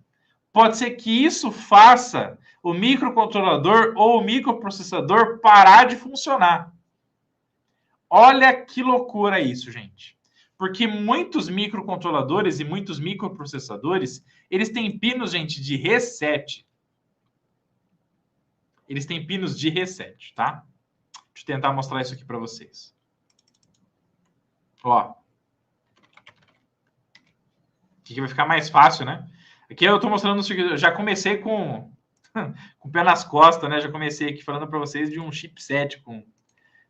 pode ser que isso faça o microcontrolador ou o microprocessador parar de funcionar. Olha que loucura isso, gente. Porque muitos microcontroladores e muitos microprocessadores, eles têm pinos, gente, de reset. Eles têm pinos de reset, tá? Deixa eu tentar mostrar isso aqui para vocês. Ó. Aqui vai ficar mais fácil, né? Aqui eu estou mostrando, eu já comecei com o pé nas costas, né? Já comecei aqui falando para vocês de um chipset com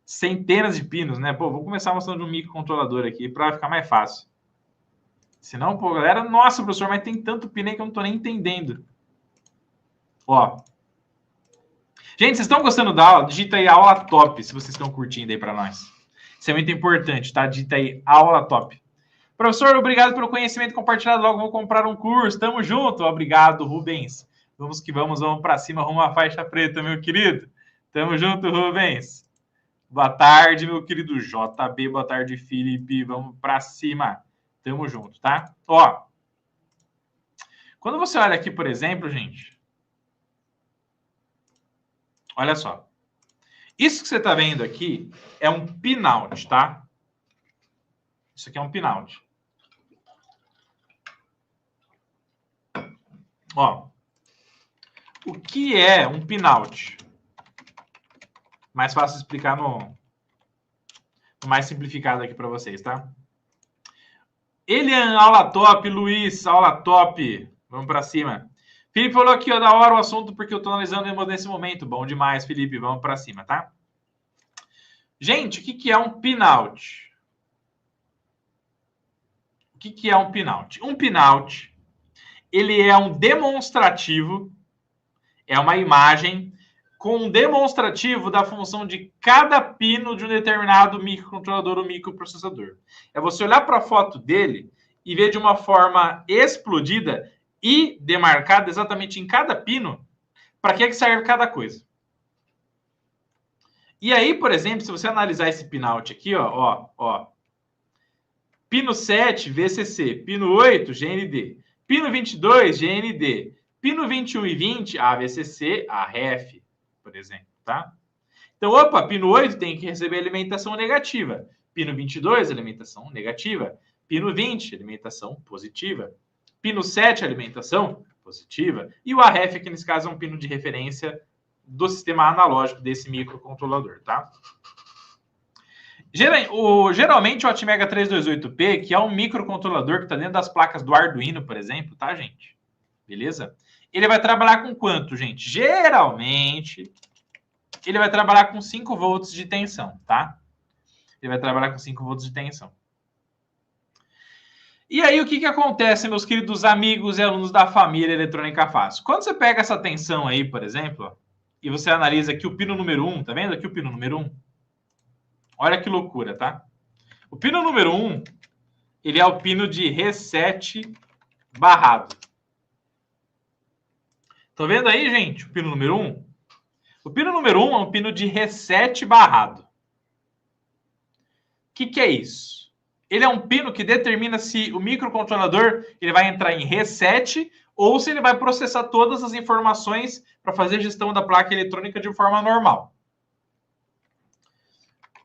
centenas de pinos, né? Pô, vou começar mostrando um microcontrolador aqui para ficar mais fácil. Senão, pô, galera, nossa, professor, mas tem tanto pino aí que eu não tô nem entendendo. Ó. Gente, vocês estão gostando da aula? Digita aí aula top, se vocês estão curtindo aí para nós. Isso é muito importante, tá? Digita aí aula top. Professor, obrigado pelo conhecimento compartilhado. Logo vou comprar um curso. Tamo junto. Obrigado, Rubens. Vamos que vamos para cima, rumo à faixa preta, meu querido. Tamo junto, Rubens. Boa tarde, meu querido JB. Boa tarde, Felipe. Vamos para cima. Tamo junto, tá? Ó. Quando você olha aqui, por exemplo, gente. Olha só. Isso que você está vendo aqui é um pinout, tá? Isso aqui é um pinout. Ó. O que é um pinout? Mais fácil explicar no mais simplificado aqui para vocês, tá? Elian, aula top. Luiz, aula top. Vamos para cima. Felipe falou aqui, ó, da hora o assunto, porque eu tô analisando nesse momento. Bom demais, Felipe. Vamos para cima, tá? Gente, o que é um pinout? O que é um pinout? Um pinout, ele é um demonstrativo, é uma imagem com um demonstrativo da função de cada pino de um determinado microcontrolador ou microprocessador. É você olhar para a foto dele e ver de uma forma explodida e demarcada exatamente em cada pino para que serve cada coisa. E aí, por exemplo, se você analisar esse pinout aqui, ó, pino 7, VCC, pino 8, GND, pino 22, GND, pino 21 e 20, AVCC, AREF, por exemplo, tá? Então, opa, pino 8 tem que receber alimentação negativa, pino 22, alimentação negativa, pino 20, alimentação positiva, pino 7, alimentação positiva, e o AREF, que nesse caso é um pino de referência do sistema analógico desse microcontrolador, tá? Geralmente o Atmega 328P, que é um microcontrolador que está dentro das placas do Arduino, por exemplo, tá, gente? Beleza? Ele vai trabalhar com quanto, gente? Geralmente, ele vai trabalhar com 5 volts de tensão, tá? Ele vai trabalhar com 5 volts de tensão. E aí, o que acontece, meus queridos amigos e alunos da família Eletrônica Fácil? Quando você pega essa tensão aí, por exemplo, ó, e você analisa aqui o pino número 1, tá vendo aqui o pino número 1? Olha que loucura, tá? O pino número 1, ele é o pino de reset barrado. Estão vendo aí, gente, o pino número 1? O pino número 1 é um pino de reset barrado. O que é isso? Ele é um pino que determina se o microcontrolador ele vai entrar em reset ou se ele vai processar todas as informações para fazer gestão da placa eletrônica de forma normal.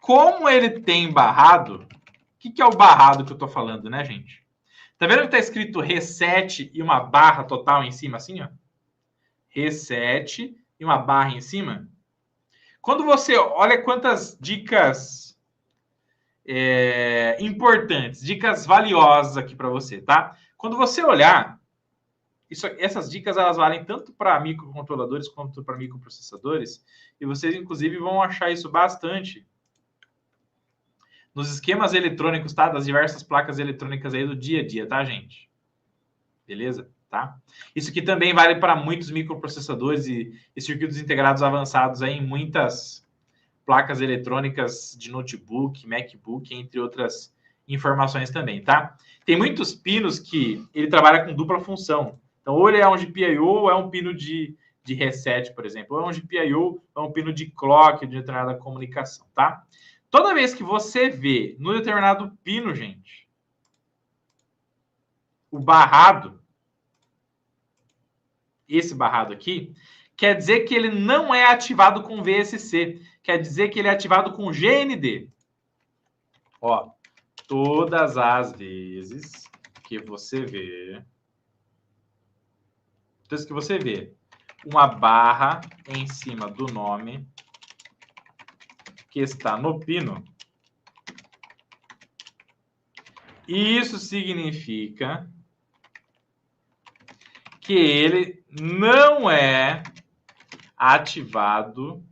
Como ele tem barrado, o que é o barrado que eu estou falando, né, gente? Tá vendo que está escrito reset e uma barra total em cima, assim, ó? Reset e uma barra em cima. Quando você olha quantas dicas importantes, dicas valiosas aqui para você, tá? Quando você olhar, essas dicas elas valem tanto para microcontroladores quanto para microprocessadores, e vocês inclusive vão achar isso bastante nos esquemas eletrônicos, tá? Das diversas placas eletrônicas aí do dia a dia, tá, gente? Beleza? Tá? Isso aqui também vale para muitos microprocessadores e circuitos integrados avançados aí em muitas placas eletrônicas de notebook, MacBook, entre outras informações também, tá? Tem muitos pinos que ele trabalha com dupla função. Então, ou ele é um GPIO ou é um pino de reset, por exemplo. Ou é um GPIO ou é um pino de clock de determinada comunicação, tá? Toda vez que você vê no determinado pino, gente, o barrado, esse barrado aqui, quer dizer que ele não é ativado com VSC. Quer dizer que ele é ativado com GND. Ó, todas as vezes que você vê... Todas que você vê uma barra em cima do nome que está no pino, isso significa que ele não é ativado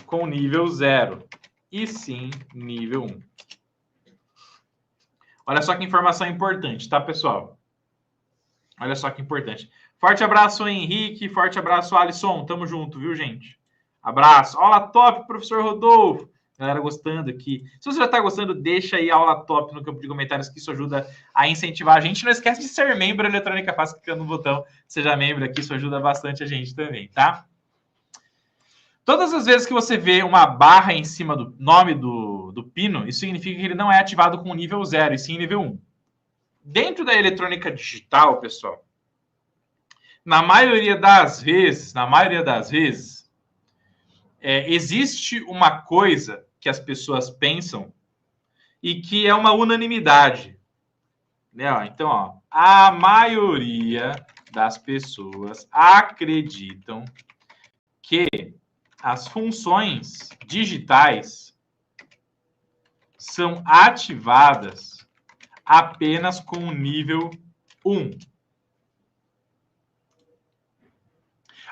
com nível 0, e sim nível 1. Olha só que informação importante, tá, pessoal? Olha só que importante. Forte abraço, Henrique. Forte abraço, Alisson. Tamo junto, viu, gente? Abraço. Aula top, professor Rodolfo. Galera gostando aqui. Se você já está gostando, deixa aí a aula top no campo de comentários, que isso ajuda a incentivar a gente. Não esquece de ser membro da Eletrônica Fácil, clicando no botão Seja Membro aqui. Isso ajuda bastante a gente também, tá? Todas as vezes que você vê uma barra em cima do nome do pino, isso significa que ele não é ativado com nível 0, e sim nível 1. Dentro da eletrônica digital, pessoal, na maioria das vezes, existe uma coisa que as pessoas pensam e que é uma unanimidade. Né? Então, ó, a maioria das pessoas acreditam que as funções digitais são ativadas apenas com o nível 1.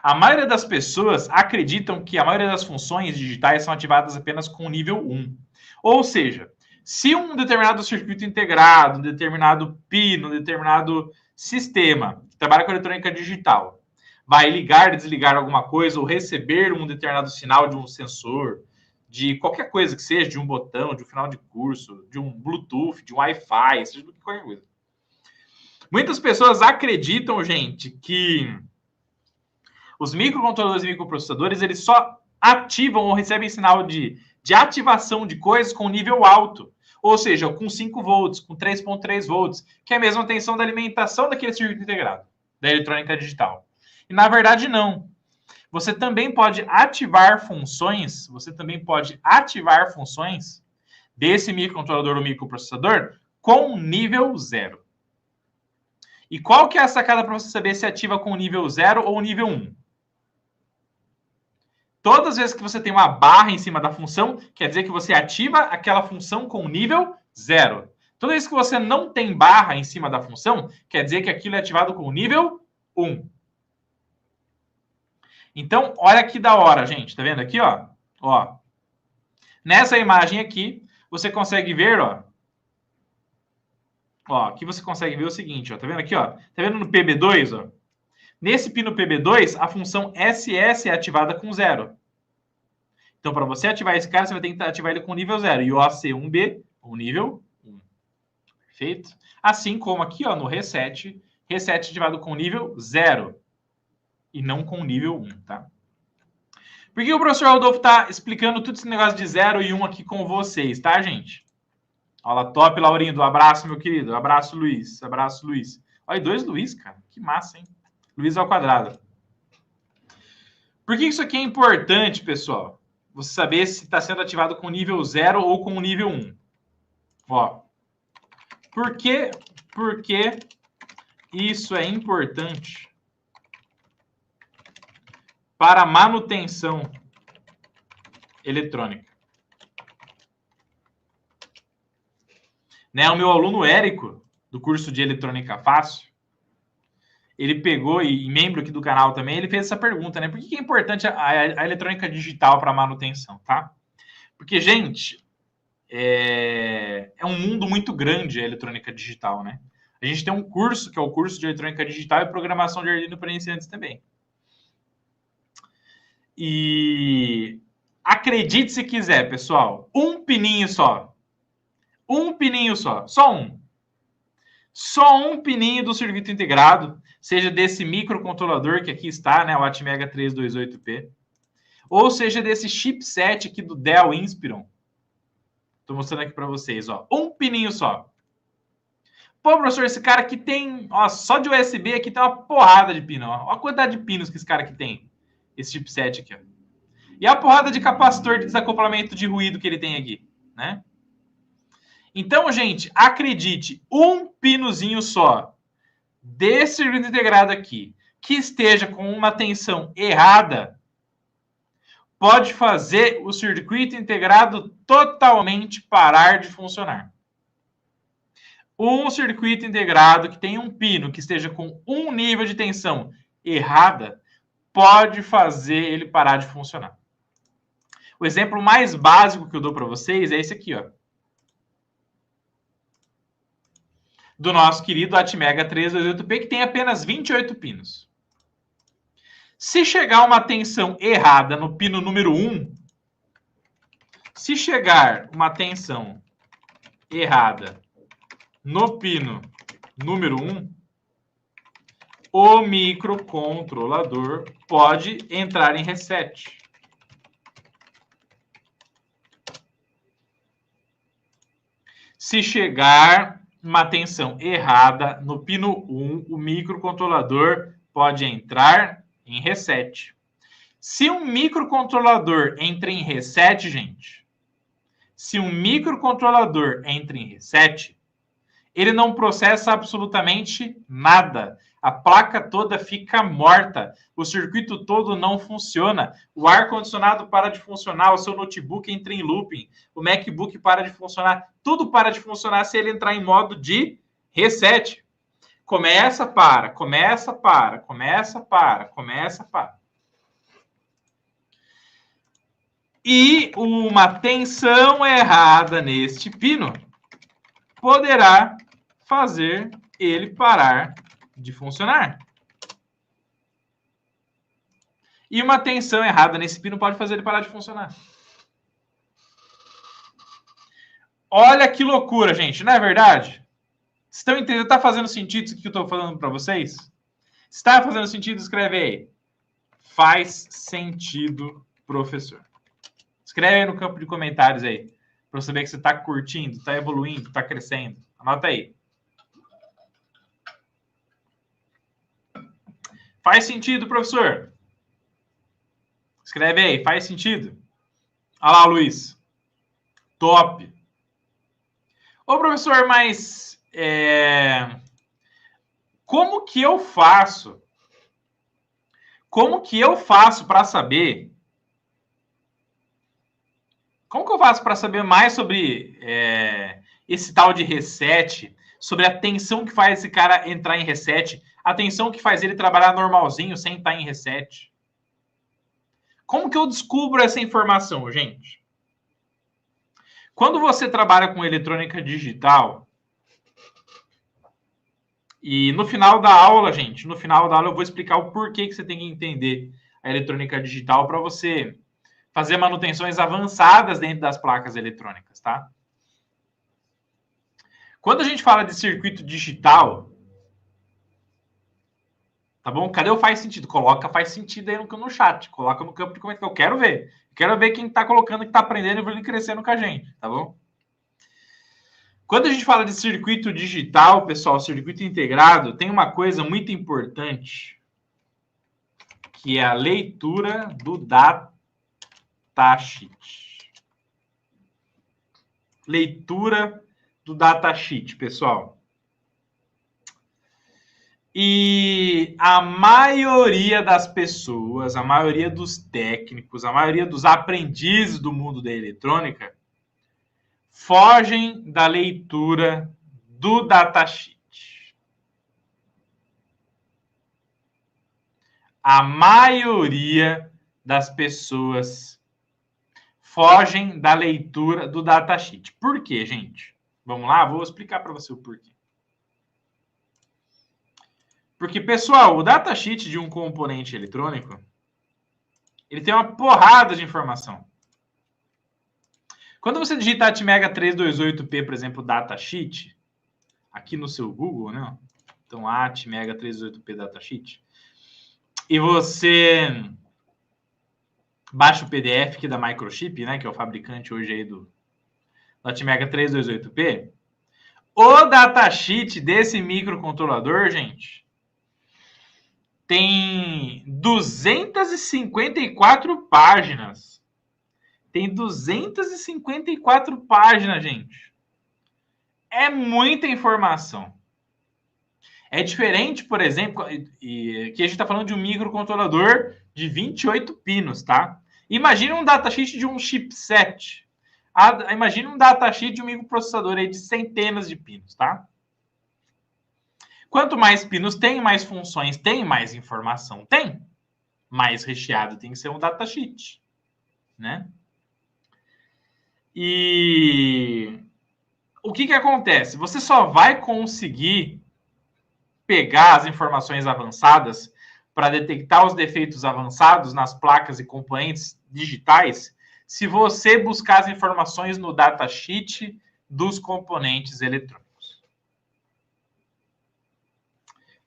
A maioria das pessoas acreditam que a maioria das funções digitais são ativadas apenas com o nível 1. Ou seja, se um determinado circuito integrado, um determinado pino, um determinado sistema que trabalha com eletrônica digital vai ligar e desligar alguma coisa ou receber um determinado sinal de um sensor, de qualquer coisa que seja, de um botão, de um final de curso, de um Bluetooth, de um Wi-Fi, seja de qualquer coisa. Muitas pessoas acreditam, gente, que os microcontroladores e microprocessadores, eles só ativam ou recebem sinal de ativação de coisas com nível alto. Ou seja, com 5 volts, com 3.3 volts, que é a mesma tensão da alimentação daquele circuito integrado, da eletrônica digital. E, na verdade, não. Você também pode ativar funções, desse microcontrolador ou microprocessador com nível 0. E qual que é a sacada para você saber se ativa com nível 0 ou nível 1? Todas as vezes que você tem uma barra em cima da função, quer dizer que você ativa aquela função com nível 0. Toda vez que você não tem barra em cima da função, quer dizer que aquilo é ativado com nível 1. Então, olha que da hora, gente. Tá vendo aqui, ó? Ó. Nessa imagem aqui, você consegue ver, ó. Ó, aqui você consegue ver o seguinte, ó. Tá vendo aqui, ó? Tá vendo no PB2, ó? Nesse pino PB2, a função SS é ativada com 0. Então, para você ativar esse cara, você vai ter que ativar ele com nível 0. E o OC1B, o nível 1. Perfeito? Assim como aqui, ó, no reset ativado com nível 0 e não com nível 1, tá? Por que o professor Rodolfo tá explicando tudo esse negócio de 0 e 1 aqui com vocês, tá, gente? Olha, top, Laurindo. Abraço, meu querido. Abraço, Luiz. Abraço, Luiz. Olha, 2 Luiz, cara. Que massa, hein? Luiz ao quadrado. Por que isso aqui é importante, pessoal? Você saber se está sendo ativado com nível 0 ou com nível 1. Ó. Por que isso é importante para a manutenção eletrônica? Né, o meu aluno Érico, do curso de Eletrônica Fácil, ele pegou, e membro aqui do canal também, ele fez essa pergunta, né? Por que é importante a eletrônica digital para manutenção, tá? Porque, gente, é um mundo muito grande a eletrônica digital, né? A gente tem um curso, que é o curso de eletrônica digital e programação de Arduino para iniciantes também. E acredite se quiser, pessoal, um pininho só. Um pininho só. Só um. Só um pininho do circuito integrado, seja desse microcontrolador que aqui está, né, o Atmega 328P, ou seja desse chipset aqui do Dell Inspiron. Estou mostrando aqui para vocês, ó, um pininho só. Pô, professor, esse cara aqui tem, ó, só de USB aqui tem uma porrada de pino, ó. Olha a quantidade de pinos que esse cara aqui tem, esse chipset aqui, ó. E a porrada de capacitor de desacoplamento de ruído que ele tem aqui, né? Então, gente, acredite, um pinozinho só desse circuito integrado aqui, que esteja com uma tensão errada, pode fazer o circuito integrado totalmente parar de funcionar. Um circuito integrado que tem um pino que esteja com um nível de tensão errada, pode fazer ele parar de funcionar. O exemplo mais básico que eu dou para vocês é esse aqui, ó. Do nosso querido Atmega 328P, que tem apenas 28 pinos. Se chegar uma tensão errada no pino número 1, se chegar uma tensão errada no pino número 1, o microcontrolador pode entrar em reset. Se chegar uma tensão errada no pino 1, o microcontrolador pode entrar em reset. Se um microcontrolador entra em reset, gente, se um microcontrolador entra em reset, ele não processa absolutamente nada. A placa toda fica morta, o circuito todo não funciona, o ar-condicionado para de funcionar, o seu notebook entra em looping, o MacBook para de funcionar, tudo para de funcionar se ele entrar em modo de reset. Começa, para, começa, para, começa, para, começa, para. E uma tensão errada neste pino poderá fazer ele parar de funcionar. E uma tensão errada nesse pino pode fazer ele parar de funcionar. Olha que loucura, gente, não é verdade? Estão entendendo? Está fazendo sentido isso que eu estou falando para vocês? Se está fazendo sentido, escreve aí. Faz sentido, professor. Escreve aí no campo de comentários aí, para eu saber que você está curtindo, está evoluindo, está crescendo. Anota aí. Faz sentido, professor? Escreve aí, faz sentido? Olha lá, Luiz. Top. Ô, professor, mas como que eu faço? Como que eu faço para saber? Como que eu faço para saber mais sobre esse tal de reset? Sobre a tensão que faz esse cara entrar em reset? A tensão que faz ele trabalhar normalzinho sem estar em reset? Como que eu descubro essa informação, gente? Quando você trabalha com eletrônica digital, e no final da aula, gente, no final da aula eu vou explicar o porquê que você tem que entender a eletrônica digital para você fazer manutenções avançadas dentro das placas eletrônicas, tá? Quando a gente fala de circuito digital, tá bom? Cadê o faz sentido? Coloca faz sentido aí no chat. Coloca no campo de comentário. Eu quero ver. Quero ver quem tá colocando, que tá aprendendo e crescendo com a gente, tá bom? Quando a gente fala de circuito digital, pessoal, circuito integrado, tem uma coisa muito importante, que é a leitura do datasheet. Leitura do datasheet, pessoal. E a maioria das pessoas, a maioria dos técnicos, a maioria dos aprendizes do mundo da eletrônica fogem da leitura do datasheet. A maioria das pessoas fogem da leitura do datasheet. Por quê, gente? Vamos lá, vou explicar para você o porquê. Porque, pessoal, o datasheet de um componente eletrônico, ele tem uma porrada de informação. Quando você digita Atmega 328P, por exemplo, datasheet, aqui no seu Google, né? Então, Atmega 328P datasheet, e você baixa o PDF aqui da Microchip, né? Que é o fabricante hoje aí do Atmega 328P. O datasheet desse microcontrolador, gente, tem 254 páginas. Tem 254 páginas, gente. É muita informação. É diferente, por exemplo, que a gente está falando de um microcontrolador de 28 pinos, tá? Imagina um datasheet de um chipset. Imagina um datasheet de um microprocessador aí de centenas de pinos, tá? Quanto mais pinos tem, mais funções tem, mais informação tem, mais recheado tem que ser um datasheet, né? E o que acontece? Você só vai conseguir pegar as informações avançadas para detectar os defeitos avançados nas placas e componentes digitais se você buscar as informações no datasheet dos componentes eletrônicos.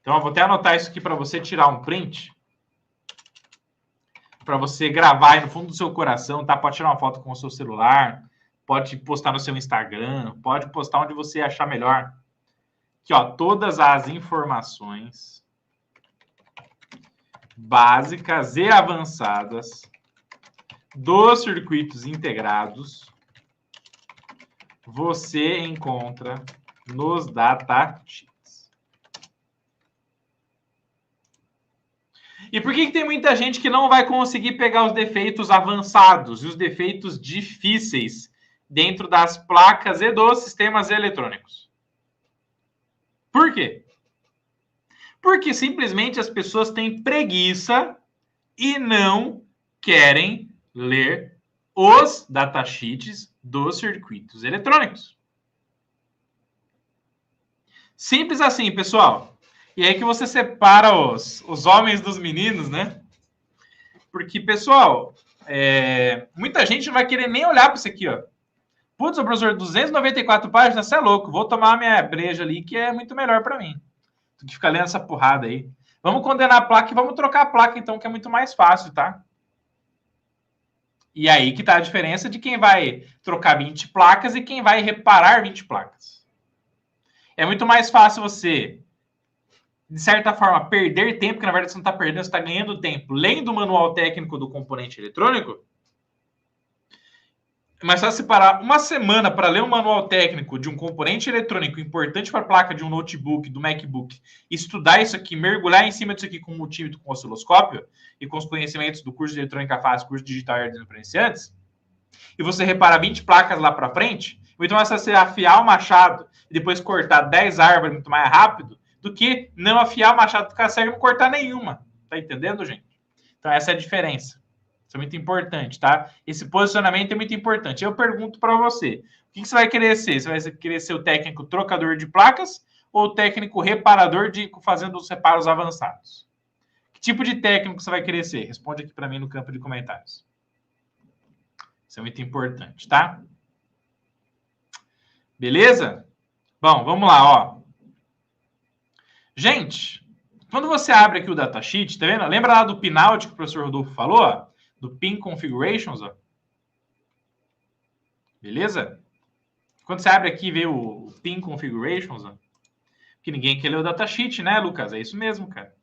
Então, eu vou até anotar isso aqui para você tirar um print, para você gravar aí no fundo do seu coração, tá? Pode tirar uma foto com o seu celular, pode postar no seu Instagram, pode postar onde você achar melhor. Aqui, ó, todas as informações básicas e avançadas dos circuitos integrados você encontra nos datasheets. E por que tem muita gente que não vai conseguir pegar os defeitos avançados e os defeitos difíceis dentro das placas e dos sistemas eletrônicos? Por quê? Porque simplesmente as pessoas têm preguiça e não querem ler os datasheets dos circuitos eletrônicos. Simples assim, pessoal. E aí que você separa os homens dos meninos, né? Porque, pessoal, muita gente não vai querer nem olhar para isso aqui, ó. Putz, professor, 294 páginas, você é louco. Vou tomar a minha breja ali, que é muito melhor para mim do que ficar lendo essa porrada aí. Vamos condenar a placa e vamos trocar a placa, então, que é muito mais fácil, tá? E aí que tá a diferença de quem vai trocar 20 placas e quem vai reparar 20 placas. É muito mais fácil você, de certa forma, perder tempo, que na verdade você não está perdendo, você está ganhando tempo, lendo o manual técnico do componente eletrônico. Mas só separar uma semana para ler um manual técnico de um componente eletrônico importante para a placa de um notebook, do MacBook, estudar isso aqui, mergulhar em cima disso aqui com multímetro, com osciloscópio e com os conhecimentos do curso de eletrônica fácil, curso digital e para iniciantes, e você reparar 20 placas lá para frente, muito mais você afiar o machado e depois cortar 10 árvores muito mais rápido do que não afiar o machado, ficar cego e não cortar nenhuma. Tá entendendo, gente? Então essa é a diferença. Isso é muito importante, tá? Esse posicionamento é muito importante. Eu pergunto para você, o que você vai querer ser? Você vai querer ser o técnico trocador de placas ou o técnico reparador fazendo os reparos avançados? Que tipo de técnico você vai querer ser? Responde aqui para mim no campo de comentários. Isso é muito importante, tá? Beleza? Bom, vamos lá, ó. Gente, quando você abre aqui o datasheet, tá vendo? Lembra lá do pinout que o professor Rodolfo falou, ó? Do pin configurations, ó. Beleza? Quando você abre aqui e vê o pin configurations, ó, que ninguém quer ler o datasheet, né, Lucas? É isso mesmo, cara.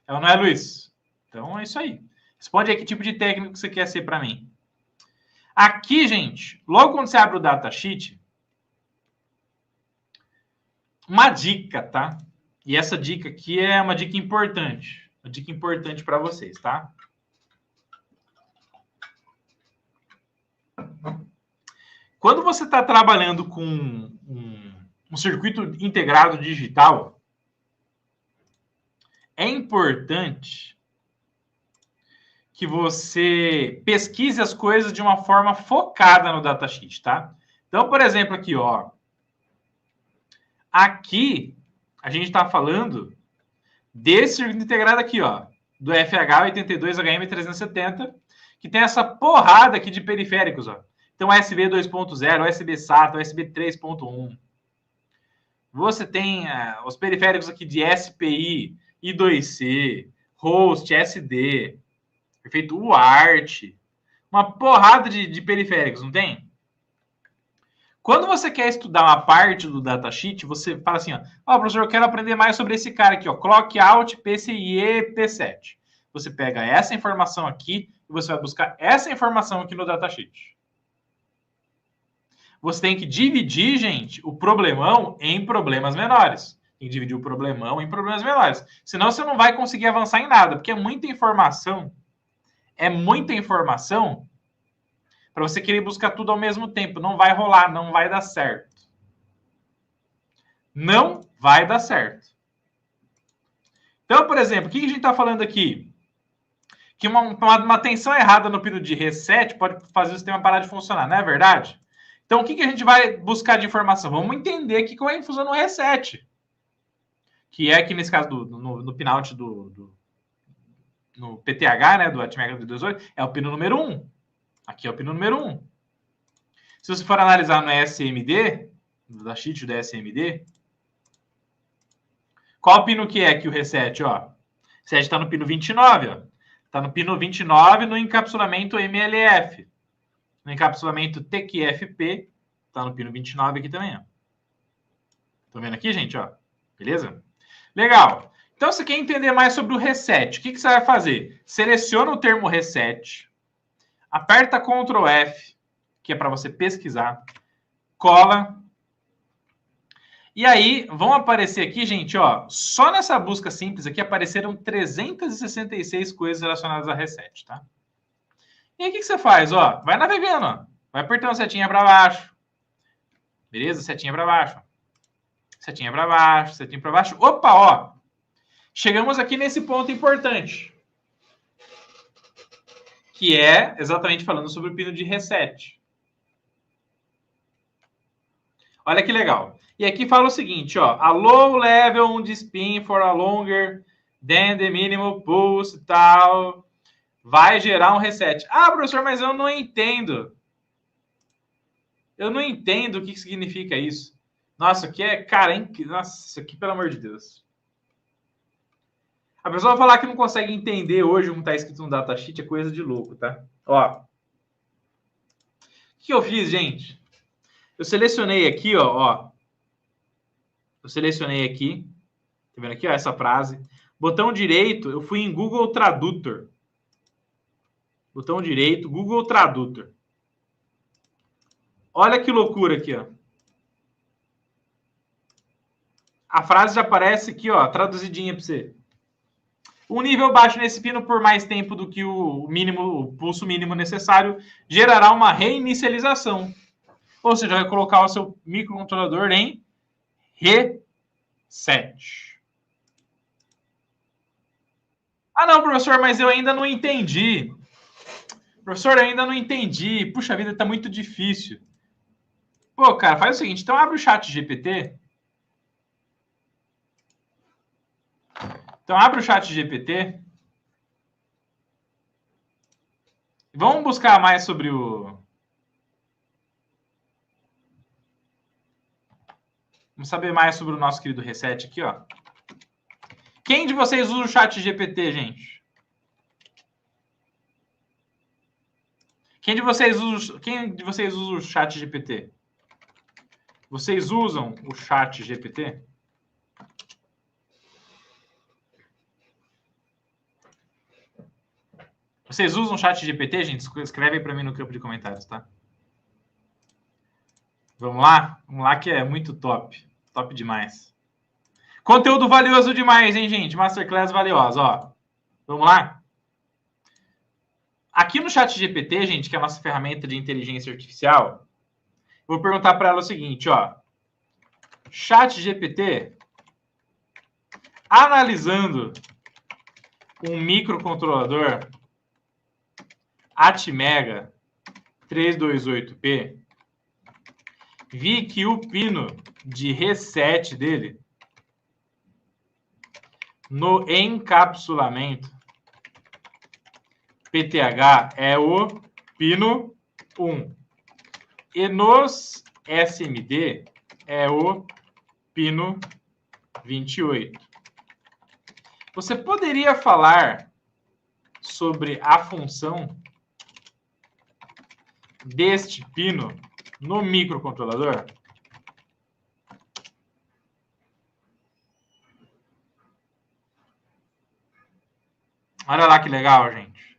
Ela não é, Luiz? Então é isso aí. Responde aí que tipo de técnico você quer ser para mim. Aqui, gente, logo quando você abre o datasheet, uma dica, tá? E essa dica aqui é uma dica importante. Uma dica importante para vocês, tá? Quando você está trabalhando com um circuito integrado digital, é importante que você pesquise as coisas de uma forma focada no datasheet, tá? Então, por exemplo, aqui, ó. Aqui, a gente está falando desse circuito integrado aqui, ó. Do FH82HM370, que tem essa porrada aqui de periféricos, ó. Então, USB 2.0, USB SATA, USB 3.1. Você tem os periféricos aqui de SPI, I2C, host, SD, perfeito? UART, uma porrada de periféricos, não tem? Quando você quer estudar uma parte do datasheet, você fala assim, ó, professor, eu quero aprender mais sobre esse cara aqui, ó, Clock Out, PCIe, P7. Você pega essa informação aqui e você vai buscar essa informação aqui no datasheet. Você tem que dividir, gente, o problemão em problemas menores. Tem que dividir o problemão em problemas menores. Senão você não vai conseguir avançar em nada, porque é muita informação. É muita informação para você querer buscar tudo ao mesmo tempo. Não vai rolar, não vai dar certo. Não vai dar certo. Então, por exemplo, o que a gente está falando aqui? Que uma tensão errada no pino de reset pode fazer o sistema parar de funcionar, não é verdade? Então, o que a gente vai buscar de informação? Vamos entender aqui como é que funciona o reset. Que é aqui, nesse caso, no pinout no PTH, né, do Atmega 228, é o pino número 1. Aqui é o pino número 1. Se você for analisar no SMD, no datasheet do SMD, qual pino que é aqui o reset? Ó? O reset está no pino 29. Está no pino 29 no encapsulamento MLF. No encapsulamento TQFP, está no pino 29 aqui também. Estão vendo aqui, gente? Ó? Beleza? Legal. Então, você quer entender mais sobre o reset. O que você vai fazer? Seleciona o termo reset, aperta Ctrl F, que é para você pesquisar, cola. E aí, vão aparecer aqui, gente, ó, só nessa busca simples aqui apareceram 366 coisas relacionadas a reset, tá? E aí, o que você faz? Ó, vai navegando, ó. Vai apertando a setinha para baixo. Beleza? Setinha para baixo. Setinha para baixo, setinha para baixo. Opa, ó. Chegamos aqui nesse ponto importante. Que é exatamente falando sobre o pino de reset. Olha que legal. E aqui fala o seguinte, ó. A low level on the spin for a longer than the minimum pulse e tal. Vai gerar um reset. Ah, professor, mas eu não entendo. Eu não entendo o que significa isso. Nossa, aqui é carente. Nossa, isso aqui, pelo amor de Deus. A pessoa vai falar que não consegue entender hoje como está escrito no datasheet, é coisa de louco, tá? Ó. O que eu fiz, gente? Eu selecionei aqui, ó. Eu selecionei aqui. Tá vendo aqui, ó, essa frase. Botão direito, eu fui em Google Tradutor. Botão direito, Google Tradutor. Olha que loucura aqui, ó. A frase já aparece aqui, ó, traduzidinha para você. Um nível baixo nesse pino por mais tempo do que o mínimo, o pulso mínimo necessário, gerará uma reinicialização. Ou seja, vai colocar o seu microcontrolador em reset. Ah, não, professor, mas eu ainda não entendi. Professor, eu ainda não entendi. Puxa vida, tá muito difícil. Pô, cara, faz o seguinte, então abre o chat GPT. Então abre o chat GPT. Vamos buscar mais sobre o Vamos saber mais sobre o nosso querido reset aqui, ó. Quem de vocês usa o chat GPT, gente? Quem de vocês usa o chat GPT? Vocês usam o chat GPT? Vocês usam o chat GPT, gente? Escreve aí para mim no campo de comentários, tá? Vamos lá? Vamos lá que é muito top. Top demais. Conteúdo valioso demais, hein, gente? Masterclass valiosa, ó. Vamos lá? Aqui no chat GPT, gente, que é a nossa ferramenta de inteligência artificial, vou perguntar para ela o seguinte, ó. Chat GPT, analisando um microcontrolador Atmega 328P, vi que o pino de reset dele no encapsulamento PTH é o pino 1 e nos SMD é o pino 28. Você poderia falar sobre a função deste pino no microcontrolador? Olha lá que legal, gente.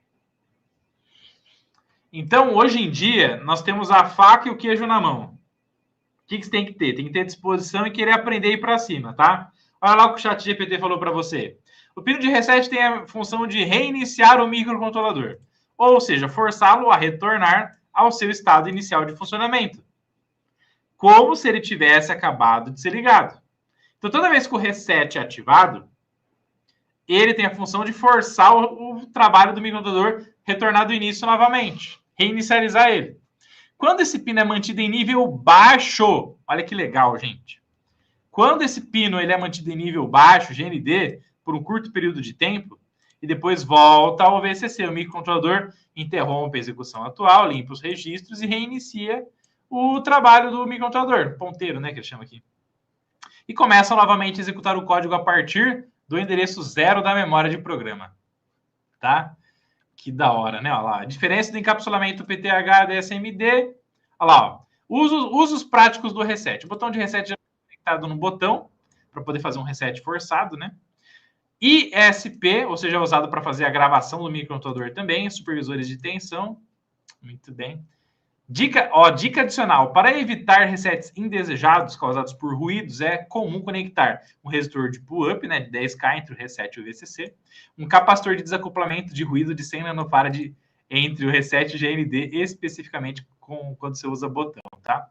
Então, hoje em dia, nós temos a faca e o queijo na mão. O que você tem que ter? Tem que ter disposição e querer aprender a ir para cima, tá? Olha lá o que o chat GPT falou para você. O pino de reset tem a função de reiniciar o microcontrolador, ou seja, forçá-lo a retornar ao seu estado inicial de funcionamento, como se ele tivesse acabado de ser ligado. Então, toda vez que o reset é ativado, ele tem a função de forçar o trabalho do microcontrolador retornar do início novamente, reinicializar ele. Quando esse pino é mantido em nível baixo, olha que legal, gente. Quando esse pino ele é mantido em nível baixo, GND, por um curto período de tempo, e depois volta ao VCC, o microcontrolador interrompe a execução atual, limpa os registros e reinicia o trabalho do microcontrolador, ponteiro, né, que ele chama aqui. E começa novamente a executar o código a partir do endereço 0 da memória de programa. Tá? Que da hora, né? Olha lá. A diferença do encapsulamento PTH DSMD. Olha lá, ó. Usos práticos do reset. O botão de reset já é conectado no botão, para poder fazer um reset forçado, né? ISP, ou seja, é usado para fazer a gravação do microcontrolador também, supervisores de tensão. Muito bem. Dica adicional. Para evitar resets indesejados causados por ruídos, é comum conectar um resistor de pull-up, né, de 10K entre o reset e o VCC, um capacitor de desacoplamento de ruído de 100 nanofarad entre o reset e o GND, especificamente quando você usa botão, tá?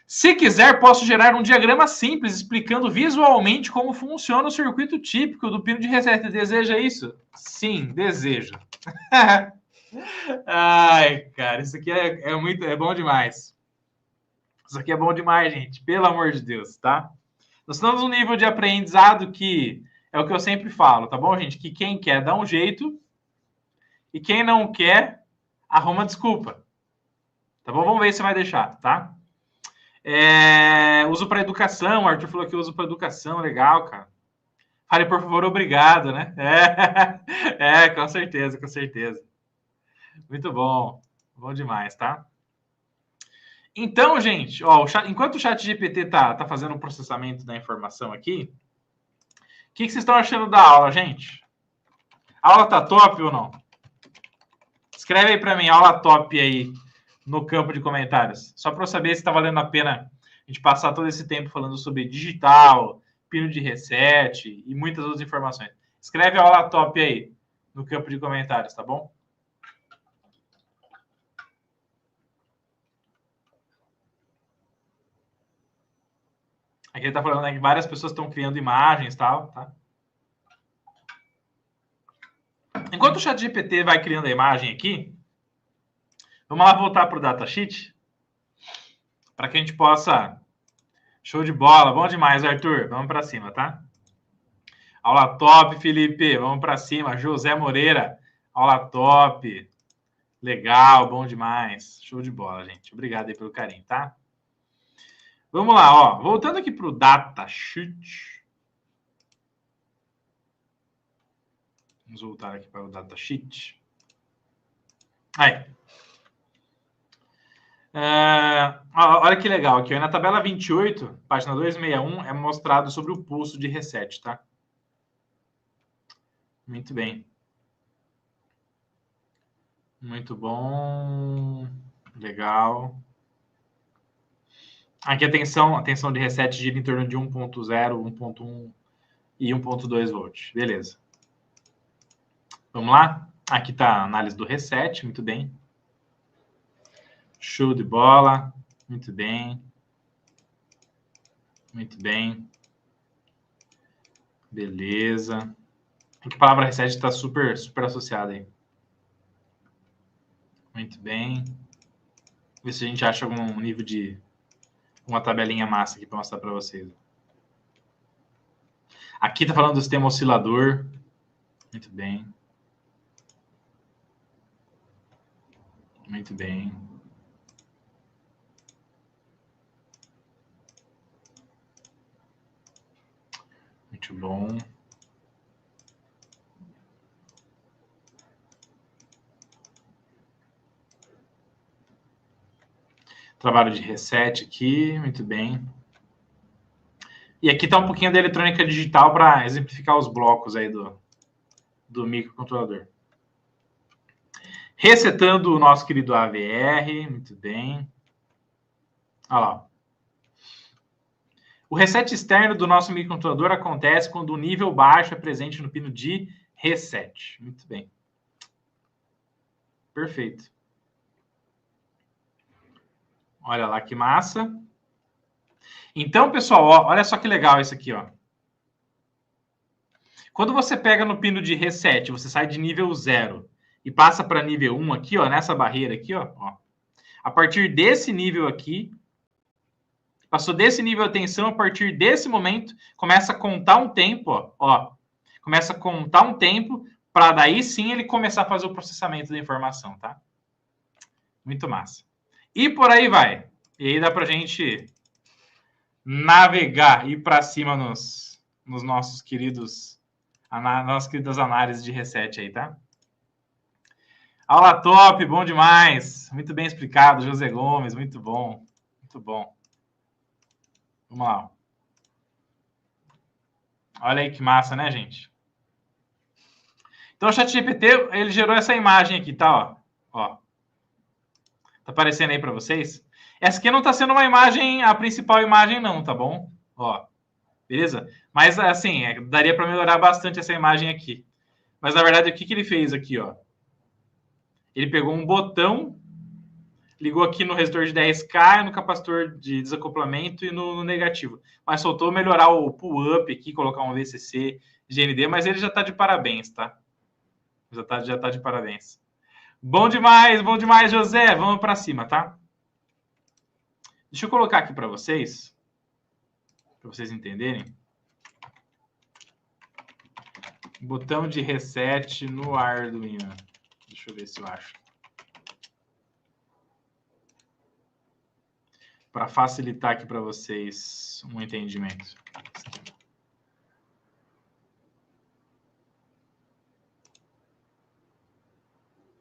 Se quiser, posso gerar um diagrama simples explicando visualmente como funciona o circuito típico do pino de reset. Deseja isso? Sim, desejo. Ai, cara, isso aqui é bom demais. Isso aqui é bom demais, gente. Pelo amor de Deus, tá? Nós estamos num nível de aprendizado que é o que eu sempre falo, tá bom, gente? Que quem quer dá um jeito e quem não quer arruma desculpa. Tá bom? Vamos ver se vai deixar, tá? Uso para educação. O Arthur falou que uso para educação. Legal, cara. Fale, por favor, obrigado, né? Com certeza, com certeza. Muito bom. Bom demais, tá? Então, gente, ó, enquanto o chat GPT tá fazendo o processamento da informação aqui, o que vocês estão achando da aula, gente? A aula tá top ou não? Escreve aí para mim, aula top aí no campo de comentários. Só para eu saber se está valendo a pena a gente passar todo esse tempo falando sobre digital, pino de reset e muitas outras informações. Escreve a aula top aí no campo de comentários, tá bom? Aqui ele está falando, né, que várias pessoas estão criando imagens e tal, tá? Enquanto o chat GPT vai criando a imagem aqui, vamos lá voltar para o datasheet para que a gente possa... Show de bola, bom demais, Arthur. Vamos para cima, tá? Aula top, Felipe. Vamos para cima. José Moreira, aula top. Legal, bom demais. Show de bola, gente. Obrigado aí pelo carinho, tá? Vamos lá, ó. Voltando aqui para o datasheet. Vamos voltar aqui para o datasheet. Aí. Olha que legal aqui. Na tabela 28, página 261, é mostrado sobre o pulso de reset, tá? Muito bem. Muito bom. Legal. Aqui a tensão de reset gira em torno de 1.0, 1.1 e 1.2 volts. Beleza. Vamos lá? Aqui está a análise do reset. Muito bem. Show de bola. Muito bem. Muito bem. Beleza. Aqui a palavra reset está super associada aí. Muito bem. Ver se a gente acha algum nível de uma tabelinha massa aqui para mostrar para vocês. Aqui está falando do sistema oscilador. Muito bem. Muito bem. Muito bom. Trabalho de reset aqui, muito bem. E aqui está um pouquinho da eletrônica digital para exemplificar os blocos aí do microcontrolador. Resetando o nosso querido AVR, muito bem. Olha lá. O reset externo do nosso microcontrolador acontece quando o nível baixo é presente no pino de reset. Muito bem. Perfeito. Olha lá que massa. Então, pessoal, ó, olha só que legal isso aqui, ó. Quando você pega no pino de reset, você sai de nível 0 e passa para nível 1 aqui, ó, nessa barreira aqui, ó. A partir desse nível aqui, passou desse nível de tensão, a partir desse momento, começa a contar um tempo, ó. Começa a contar um tempo para daí sim ele começar a fazer o processamento da informação, tá? Muito massa. E por aí vai. E aí dá pra gente navegar, ir para cima nos nossos queridos, nossas queridas análises de reset aí, tá? Aula top, bom demais. Muito bem explicado, José Gomes, muito bom. Muito bom. Vamos lá. Olha aí que massa, né, gente? Então o ChatGPT, ele gerou essa imagem aqui, tá? Ó. Tá aparecendo aí para vocês? Essa aqui não tá sendo uma imagem, a principal imagem não, tá bom? Ó. Beleza? Mas, assim, daria para melhorar bastante essa imagem aqui. Mas, na verdade, o que ele fez aqui, ó? Ele pegou um botão, ligou aqui no resistor de 10K, no capacitor de desacoplamento e no negativo. Mas faltou melhorar o pull-up aqui, colocar um VCC, GND, mas ele já tá de parabéns, tá? Já tá de parabéns. Bom demais, José. Vamos para cima, tá? Deixa eu colocar aqui para vocês entenderem. Botão de reset no Arduino. Deixa eu ver se eu acho. Para facilitar aqui para vocês um entendimento.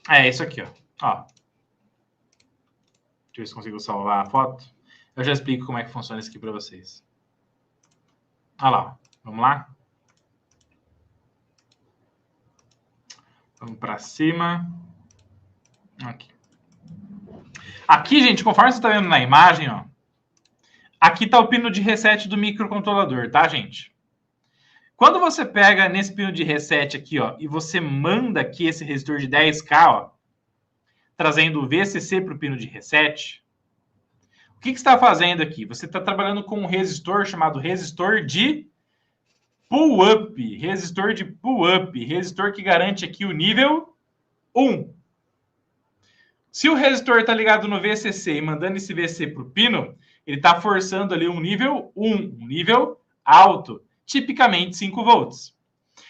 É isso aqui, ó. Deixa eu ver se consigo salvar a foto. Eu já explico como é que funciona isso aqui para vocês. Olha lá, vamos lá? Vamos para cima. Aqui, gente, conforme você está vendo na imagem, ó, aqui está o pino de reset do microcontrolador, tá, gente? Quando você pega nesse pino de reset aqui, ó, e você manda aqui esse resistor de 10K, ó, trazendo o VCC para o pino de reset, o que você está fazendo aqui? Você está trabalhando com um resistor chamado resistor de pull-up. Resistor de pull-up. Resistor que garante aqui o nível 1. Se o resistor está ligado no VCC e mandando esse VC para o pino, ele está forçando ali um nível 1, um nível alto, tipicamente 5 volts.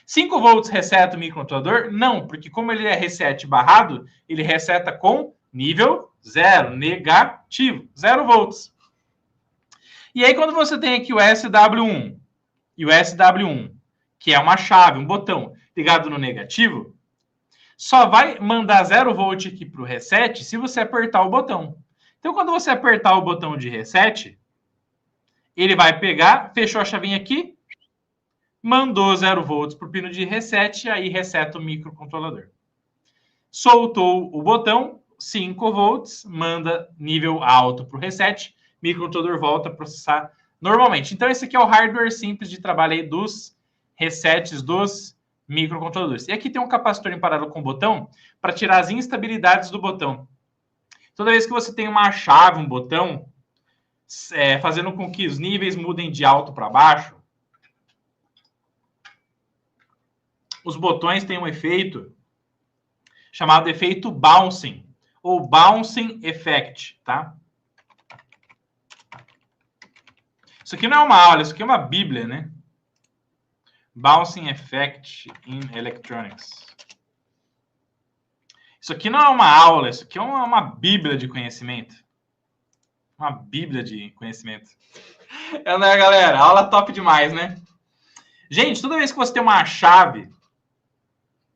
5 volts reseta o microcontrolador? Não, porque como ele é reset barrado, ele reseta com nível 0, negativo, 0 volts. E aí, quando você tem aqui o SW1 e o SW1, que é uma chave, um botão ligado no negativo, só vai mandar 0 volt aqui para o reset se você apertar o botão. Então, quando você apertar o botão de reset, ele vai pegar, fechou a chavinha aqui, mandou 0 volts para o pino de reset e aí reseta o microcontrolador. Soltou o botão, 5 volts, manda nível alto para o reset, microcontrolador volta a processar normalmente. Então, esse aqui é o hardware simples de trabalho aí dos resets dos microcontroladores. E aqui tem um capacitor em paralelo com o botão para tirar as instabilidades do botão. Toda vez que você tem uma chave, um botão, fazendo com que os níveis mudem de alto para baixo, os botões têm um efeito chamado efeito bouncing, ou bouncing effect, tá? Isso aqui não é uma aula, isso aqui é uma bíblia, né? Bouncing effect in electronics. Isso aqui não é uma aula, isso aqui é uma bíblia de conhecimento. Uma bíblia de conhecimento. Né, galera? Aula top demais, né? Gente, toda vez que você tem uma chave,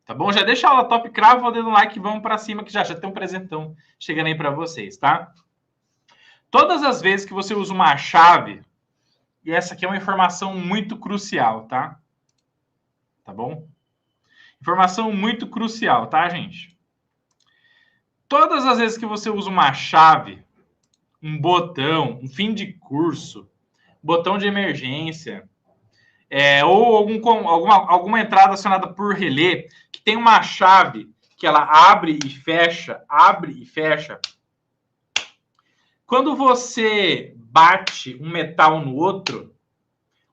tá bom? Já deixa a aula top, crava o dedo no like e vamos para cima que já tem um presentão chegando aí para vocês, tá? Todas as vezes que você usa uma chave, e essa aqui é uma informação muito crucial, tá? Tá bom? Informação muito crucial, tá, gente? Todas as vezes que você usa uma chave, um botão, um fim de curso, botão de emergência, ou alguma entrada acionada por relé, que tem uma chave que ela abre e fecha, quando você bate um metal no outro,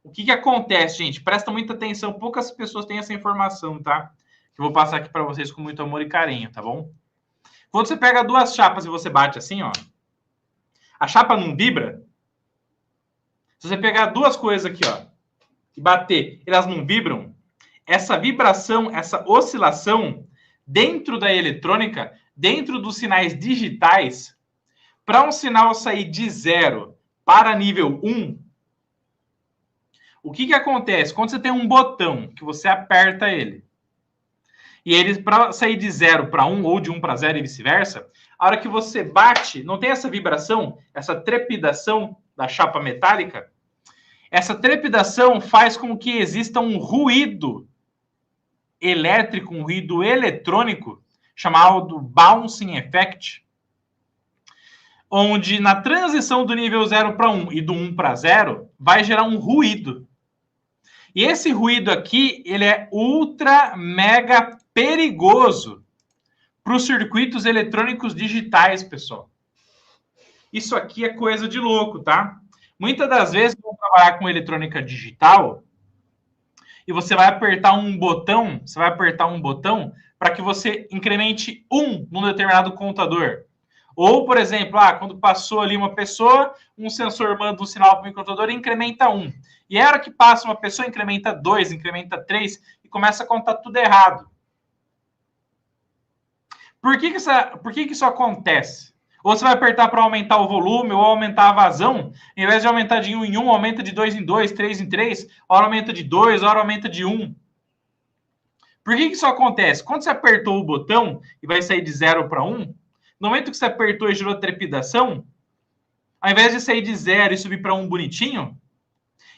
o que acontece, gente? Presta muita atenção, poucas pessoas têm essa informação, tá? Que eu vou passar aqui para vocês com muito amor e carinho, tá bom? Quando você pega duas chapas e você bate assim, ó, a chapa não vibra? Se você pegar duas coisas aqui, ó, e bater, elas não vibram? Essa vibração, essa oscilação, dentro da eletrônica, dentro dos sinais digitais, para um sinal sair de 0 para nível 1, o que acontece? Quando você tem um botão que você aperta ele, e ele, para sair de 0 para 1 ou de 1 para 0 e vice-versa, a hora que você bate, não tem essa vibração, essa trepidação da chapa metálica? Essa trepidação faz com que exista um ruído elétrico, um ruído eletrônico, chamado bouncing effect, onde na transição do nível 0 para 1 e do 1 para 0, vai gerar um ruído. E esse ruído aqui, ele é ultra, mega perigoso para os circuitos eletrônicos digitais, pessoal. Isso aqui é coisa de louco, tá? Muitas das vezes, vão trabalhar com eletrônica digital e você vai apertar um botão, para que você incremente 1 num determinado contador. Ou, por exemplo, quando passou ali uma pessoa, um sensor manda um sinal para o microcontrolador e incrementa 1. E a hora que passa uma pessoa, incrementa 2, incrementa 3 e começa a contar tudo errado. Por que isso acontece? Ou você vai apertar para aumentar o volume ou aumentar a vazão, em vez de aumentar de 1 em 1, aumenta de 2 em 2, 3 em 3, hora aumenta de 2, hora aumenta de 1. Por que isso acontece? Quando você apertou o botão e vai sair de 0 para 1, no momento que você apertou e gerou trepidação, ao invés de sair de 0 e subir para 1 bonitinho,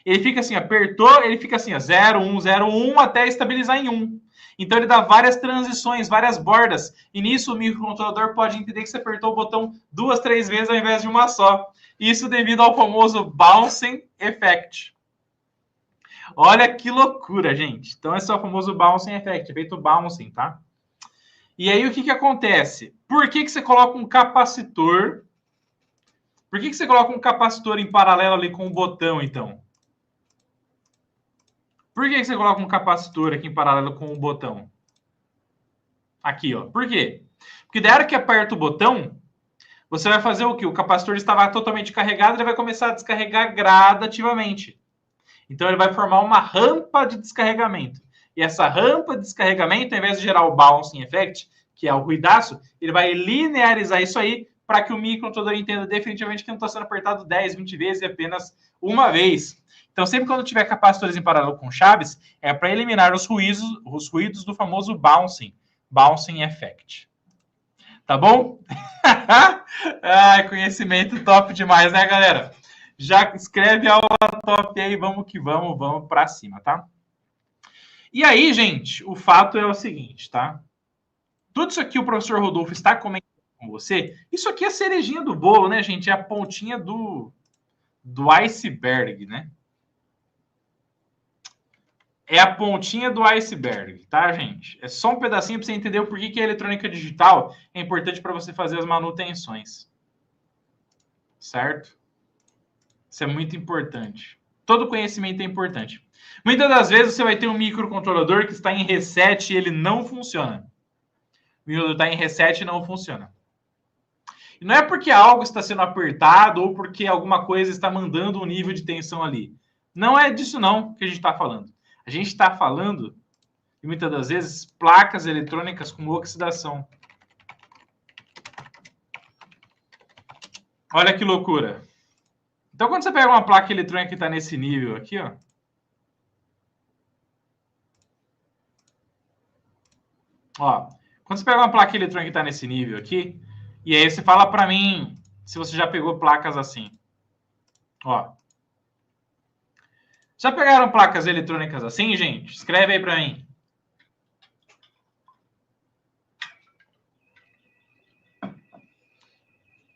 ele fica assim, apertou, ele fica assim, 0, 1, 0, 1, até estabilizar em 1. Então, ele dá várias transições, várias bordas. E nisso, o microcontrolador pode entender que você apertou o botão 2, 3 vezes ao invés de uma só. Isso devido ao famoso bouncing effect. Olha que loucura, gente. Então, esse é o famoso bouncing effect, efeito bouncing, tá? E aí, o que acontece? Por que você coloca um capacitor? Por que você coloca um capacitor em paralelo ali com o botão, então? Por que você coloca um capacitor aqui em paralelo com o botão? Aqui, ó. Por quê? Porque da hora que aperta o botão, você vai fazer o quê? O capacitor estava totalmente carregado, ele vai começar a descarregar gradativamente. Então, ele vai formar uma rampa de descarregamento. E essa rampa de descarregamento, ao invés de gerar o bouncing effect, que é o ruidaço, ele vai linearizar isso aí para que o microcontrolador entenda definitivamente que não está sendo apertado 10, 20 vezes e apenas uma vez. Então, sempre quando tiver capacitores em paralelo com chaves, é para eliminar os ruídos do famoso bouncing effect. Tá bom? Ai, conhecimento top demais, né, galera? Já escreve a aula top aí, vamos que vamos para cima, tá? E aí, gente, o fato é o seguinte, tá? Tudo isso aqui o professor Rodolfo está comentando com você. Isso aqui é a cerejinha do bolo, né, gente? É a pontinha do iceberg, né? É a pontinha do iceberg, tá, gente? É só um pedacinho para você entender o porquê que a eletrônica digital é importante para você fazer as manutenções. Certo? Isso é muito importante. Todo conhecimento é importante. Muitas das vezes você vai ter um microcontrolador que está em reset e ele não funciona. O microcontrolador está em reset e não funciona. E não é porque algo está sendo apertado ou porque alguma coisa está mandando um nível de tensão ali. Não é disso não que a gente está falando. A gente está falando, e muitas das vezes, placas eletrônicas com oxidação. Olha que loucura. Então, quando você pega uma placa eletrônica que está nesse nível aqui, ó. Ó, quando você pega uma placa eletrônica que está nesse nível aqui, e aí você fala para mim se você já pegou placas assim. Ó. Já pegaram placas eletrônicas assim, gente? Escreve aí para mim.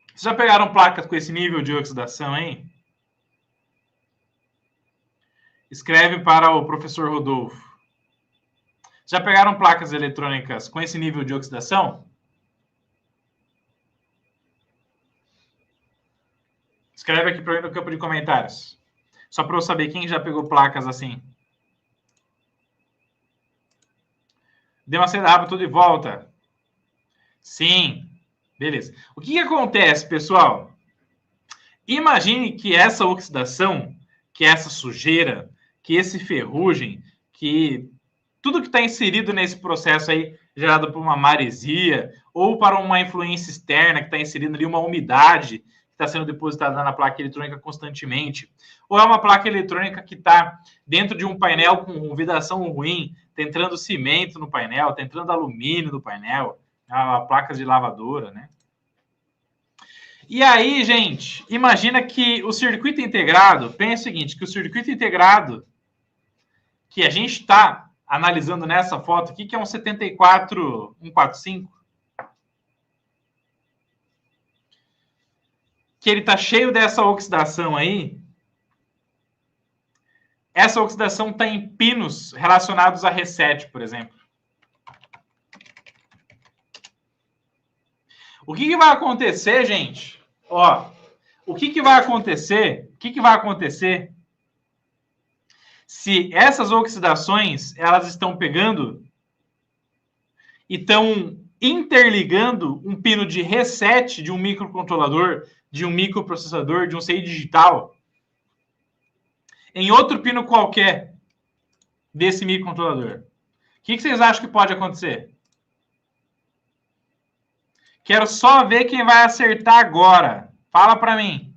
Vocês já pegaram placas com esse nível de oxidação, hein? Escreve para o professor Rodolfo. Já pegaram placas eletrônicas com esse nível de oxidação? Escreve aqui para mim no campo de comentários. Só para eu saber quem já pegou placas assim. Deu uma saída rápida, tudo de volta. Sim. Beleza. O que acontece, pessoal? Imagine que essa oxidação, que essa sujeira, que esse ferrugem, que tudo que está inserido nesse processo aí, gerado por uma maresia, ou para uma influência externa que está inserindo ali uma umidade que está sendo depositada na placa eletrônica constantemente, ou é uma placa eletrônica que está dentro de um painel com vibração ruim, está entrando cimento no painel, está entrando alumínio no painel, placas de lavadora, né? E aí, gente, imagina que o circuito integrado, pensa o seguinte, que o circuito integrado que a gente está analisando nessa foto aqui, que é um 74145, que ele está cheio dessa oxidação aí. Essa oxidação está em pinos relacionados a reset, por exemplo. O que vai acontecer, gente? Ó, o que vai acontecer? O que vai acontecer se essas oxidações elas estão pegando e estão interligando um pino de reset de um microcontrolador, de um microprocessador, de um CI digital em outro pino qualquer desse microcontrolador? O que vocês acham que pode acontecer? Quero só ver quem vai acertar agora. Fala para mim.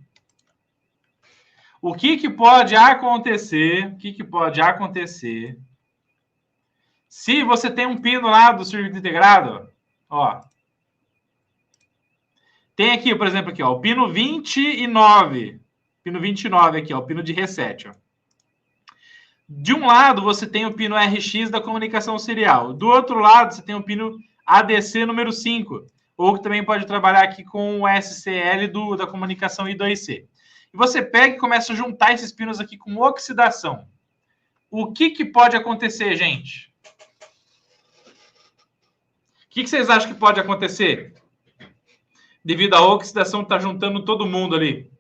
O que pode acontecer? O que pode acontecer se você tem um pino lá do circuito integrado? Ó. Tem aqui, por exemplo, aqui, ó, o pino 29. Pino 29 aqui, ó, o pino de reset, ó. De um lado, você tem o pino RX da comunicação serial. Do outro lado, você tem o pino ADC número 5. Ou que também pode trabalhar aqui com o SCL da comunicação I2C. E você pega e começa a juntar esses pinos aqui com oxidação. O que pode acontecer, gente? O que vocês acham que pode acontecer? Devido à oxidação que está juntando todo mundo ali.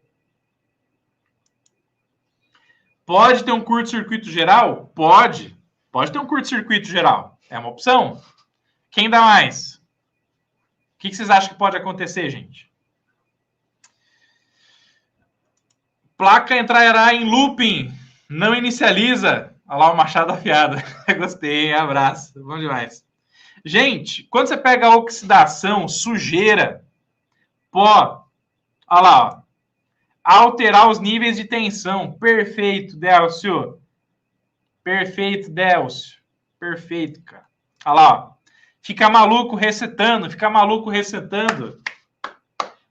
Pode ter um curto-circuito geral? Pode. Pode ter um curto-circuito geral. É uma opção. Quem dá mais? O que vocês acham que pode acontecer, gente? Placa entrará em looping. Não inicializa. Olha lá o machado afiado. Gostei, hein? Abraço. Bom demais. Gente, quando você pega a oxidação, sujeira, pó. Olha lá, ó. Alterar os níveis de tensão. Perfeito, Delcio. Perfeito, Delcio. Perfeito, cara. Olha lá, ó. Fica maluco resetando, fica maluco resetando.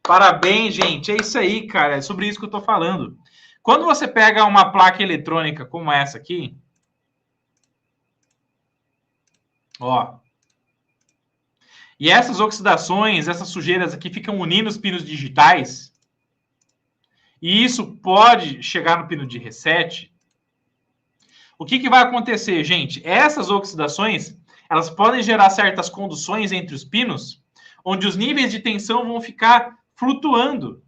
Parabéns, gente. É isso aí, cara. É sobre isso que eu tô falando. Quando você pega uma placa eletrônica como essa aqui, ó, e essas oxidações, essas sujeiras aqui ficam unindo os pinos digitais, e isso pode chegar no pino de reset. O que vai acontecer, gente? Essas oxidações, elas podem gerar certas conduções entre os pinos, onde os níveis de tensão vão ficar flutuando.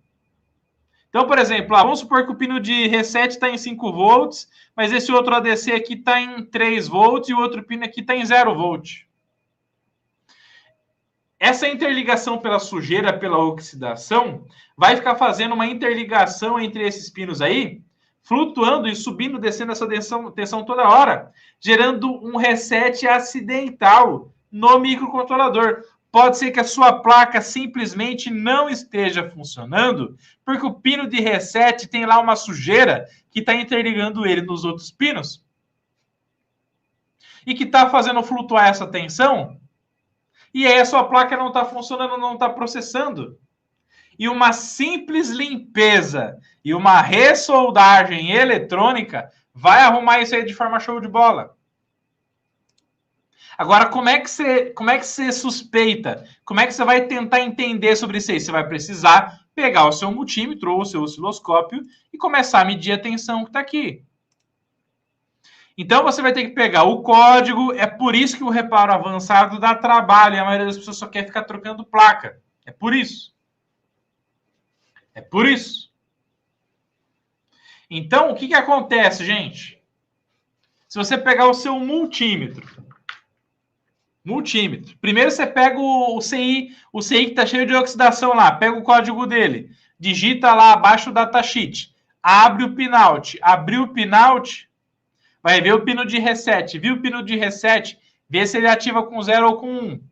Então, por exemplo, vamos supor que o pino de reset está em 5 volts, mas esse outro ADC aqui está em 3 volts e o outro pino aqui está em 0 volt. Essa interligação pela sujeira, pela oxidação, vai ficar fazendo uma interligação entre esses pinos aí, flutuando e subindo, descendo essa tensão toda hora, gerando um reset acidental no microcontrolador. Pode ser que a sua placa simplesmente não esteja funcionando, porque o pino de reset tem lá uma sujeira que está interligando ele nos outros pinos e que está fazendo flutuar essa tensão, e aí a sua placa não está funcionando, não está processando. E uma simples limpeza e uma ressoldagem eletrônica vai arrumar isso aí de forma show de bola. Agora, como é que você suspeita? Como é que você vai tentar entender sobre isso aí? Você vai precisar pegar o seu multímetro ou o seu osciloscópio e começar a medir a tensão que está aqui. Então, você vai ter que pegar o código. É por isso que o reparo avançado dá trabalho e a maioria das pessoas só quer ficar trocando placa. É por isso. É por isso. Então, o que acontece, gente? Se você pegar o seu multímetro, primeiro você pega o CI que está cheio de oxidação lá, pega o código dele, digita lá abaixo o datasheet, abre o pinout, abriu o pinout, vai ver o pino de reset, viu o pino de reset, vê se ele ativa com 0 ou com 1.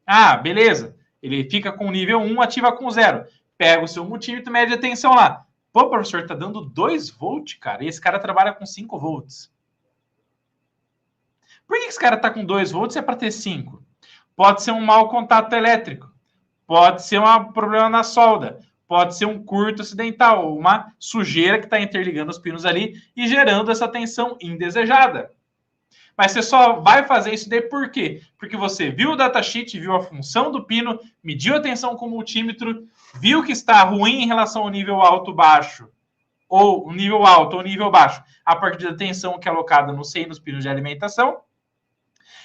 Ah, beleza, ele fica com nível 1, ativa com 0. Pega o seu multímetro, mede a tensão lá. Pô, professor, tá dando 2 volts, cara, e esse cara trabalha com 5 volts. Por que esse cara está com 2 volts e é para ter 5? Pode ser um mau contato elétrico, pode ser um problema na solda, pode ser um curto acidental, uma sujeira que está interligando os pinos ali e gerando essa tensão indesejada. Mas você só vai fazer isso daí por quê? Porque você viu o datasheet, viu a função do pino, mediu a tensão com o multímetro, viu que está ruim em relação ao nível alto-baixo, ou nível alto ou nível baixo, a partir da tensão que é alocada no CI, nos pinos de alimentação.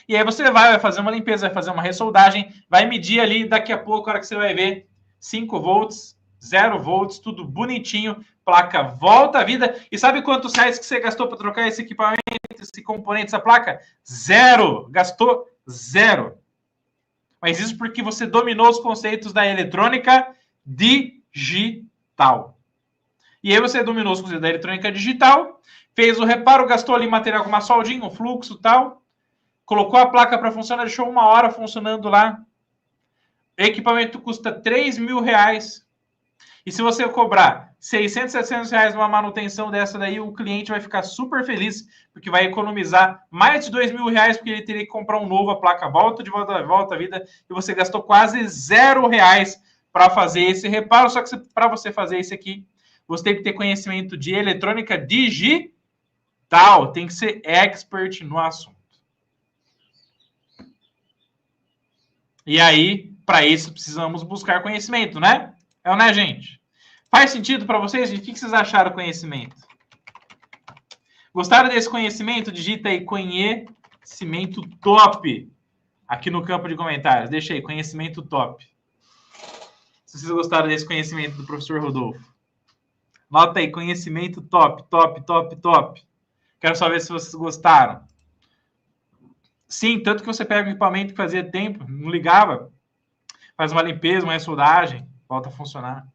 E aí você vai fazer uma limpeza, vai fazer uma ressoldagem, vai medir ali, daqui a pouco, a hora que você vai ver, 5 volts, 0 volts, tudo bonitinho, placa volta à vida. E sabe quantos reais que você gastou para trocar esse equipamento, esse componente, essa placa? 0! Gastou 0. Mas isso porque você dominou os conceitos da eletrônica digital. E aí você dominou os conceitos da eletrônica digital, fez o reparo, gastou ali material com uma soldinha, um fluxo e tal, colocou a placa para funcionar, deixou 1 hora funcionando lá. O equipamento custa 3 mil reais. E se você cobrar 600, 700 reais numa manutenção dessa daí, o cliente vai ficar super feliz, porque vai economizar mais de 2 mil reais, porque ele teria que comprar um novo, a placa volta à vida, e você gastou quase 0 reais para fazer esse reparo. Só que para você fazer isso aqui, você tem que ter conhecimento de eletrônica digital, tem que ser expert no assunto. E aí, para isso, precisamos buscar conhecimento, né? É ou não é, gente? Faz sentido para vocês, gente? O que vocês acharam do conhecimento? Gostaram desse conhecimento? Digita aí, conhecimento top, aqui no campo de comentários. Deixa aí, conhecimento top. Se vocês gostaram desse conhecimento do professor Rodolfo. Nota aí, conhecimento top, top, top, top. Quero só ver se vocês gostaram. Sim, tanto que você pega um equipamento que fazia tempo, não ligava, faz uma limpeza, uma ressoldagem, volta a funcionar.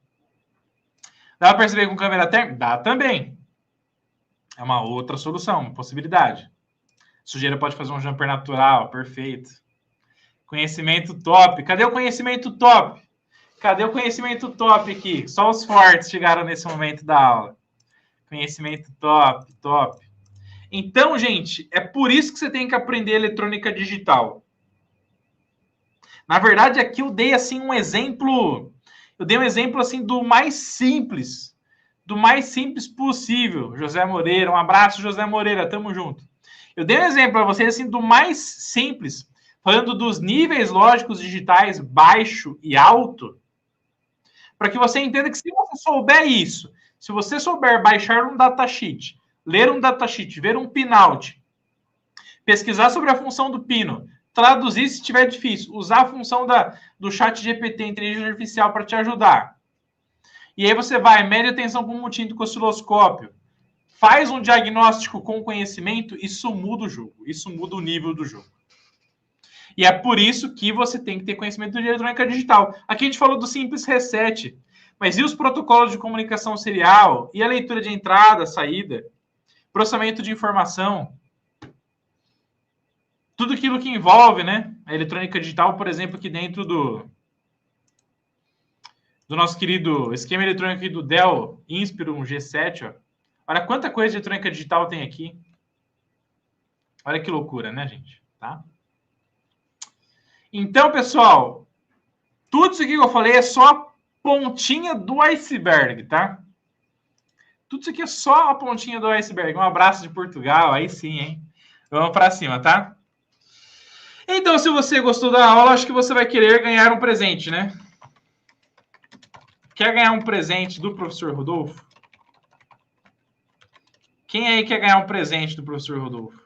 Dá para perceber com câmera térmica? Dá também. É uma outra solução, uma possibilidade. Sujeira pode fazer um jumper natural, perfeito. Conhecimento top. Cadê o conhecimento top? Cadê o conhecimento top aqui? Só os fortes chegaram nesse momento da aula. Conhecimento top, top. Então, gente, é por isso que você tem que aprender eletrônica digital. Na verdade, aqui eu dei assim um exemplo, assim do mais simples possível. José Moreira, um abraço, José Moreira, tamo junto. Eu dei um exemplo para vocês assim do mais simples, falando dos níveis lógicos digitais baixo e alto, para que você entenda que se você souber isso, se você souber baixar um datasheet, ler um datasheet, ver um pinout, pesquisar sobre a função do pino, traduzir se estiver difícil, usar a função do chat GPT, inteligência artificial, para te ajudar. E aí você vai, mede a tensão com multímetro com osciloscópio, faz um diagnóstico com conhecimento, isso muda o jogo, isso muda o nível do jogo. E é por isso que você tem que ter conhecimento de eletrônica digital. Aqui a gente falou do simples reset, mas e os protocolos de comunicação serial? E a leitura de entrada, saída? Processamento de informação? Tudo aquilo que envolve, né? A eletrônica digital, por exemplo, aqui dentro do nosso querido esquema eletrônico aqui do Dell Inspiron G7, ó. Olha quanta coisa de eletrônica digital tem aqui. Olha que loucura, né, gente? Tá? Então, pessoal, tudo isso aqui que eu falei é só a pontinha do iceberg, tá? Tudo isso aqui é só a pontinha do iceberg. Um abraço de Portugal, aí sim, hein? Vamos para cima, tá? Então, se você gostou da aula, acho que você vai querer ganhar um presente, né? Quer ganhar um presente do professor Rodolfo? Quem aí quer ganhar um presente do professor Rodolfo?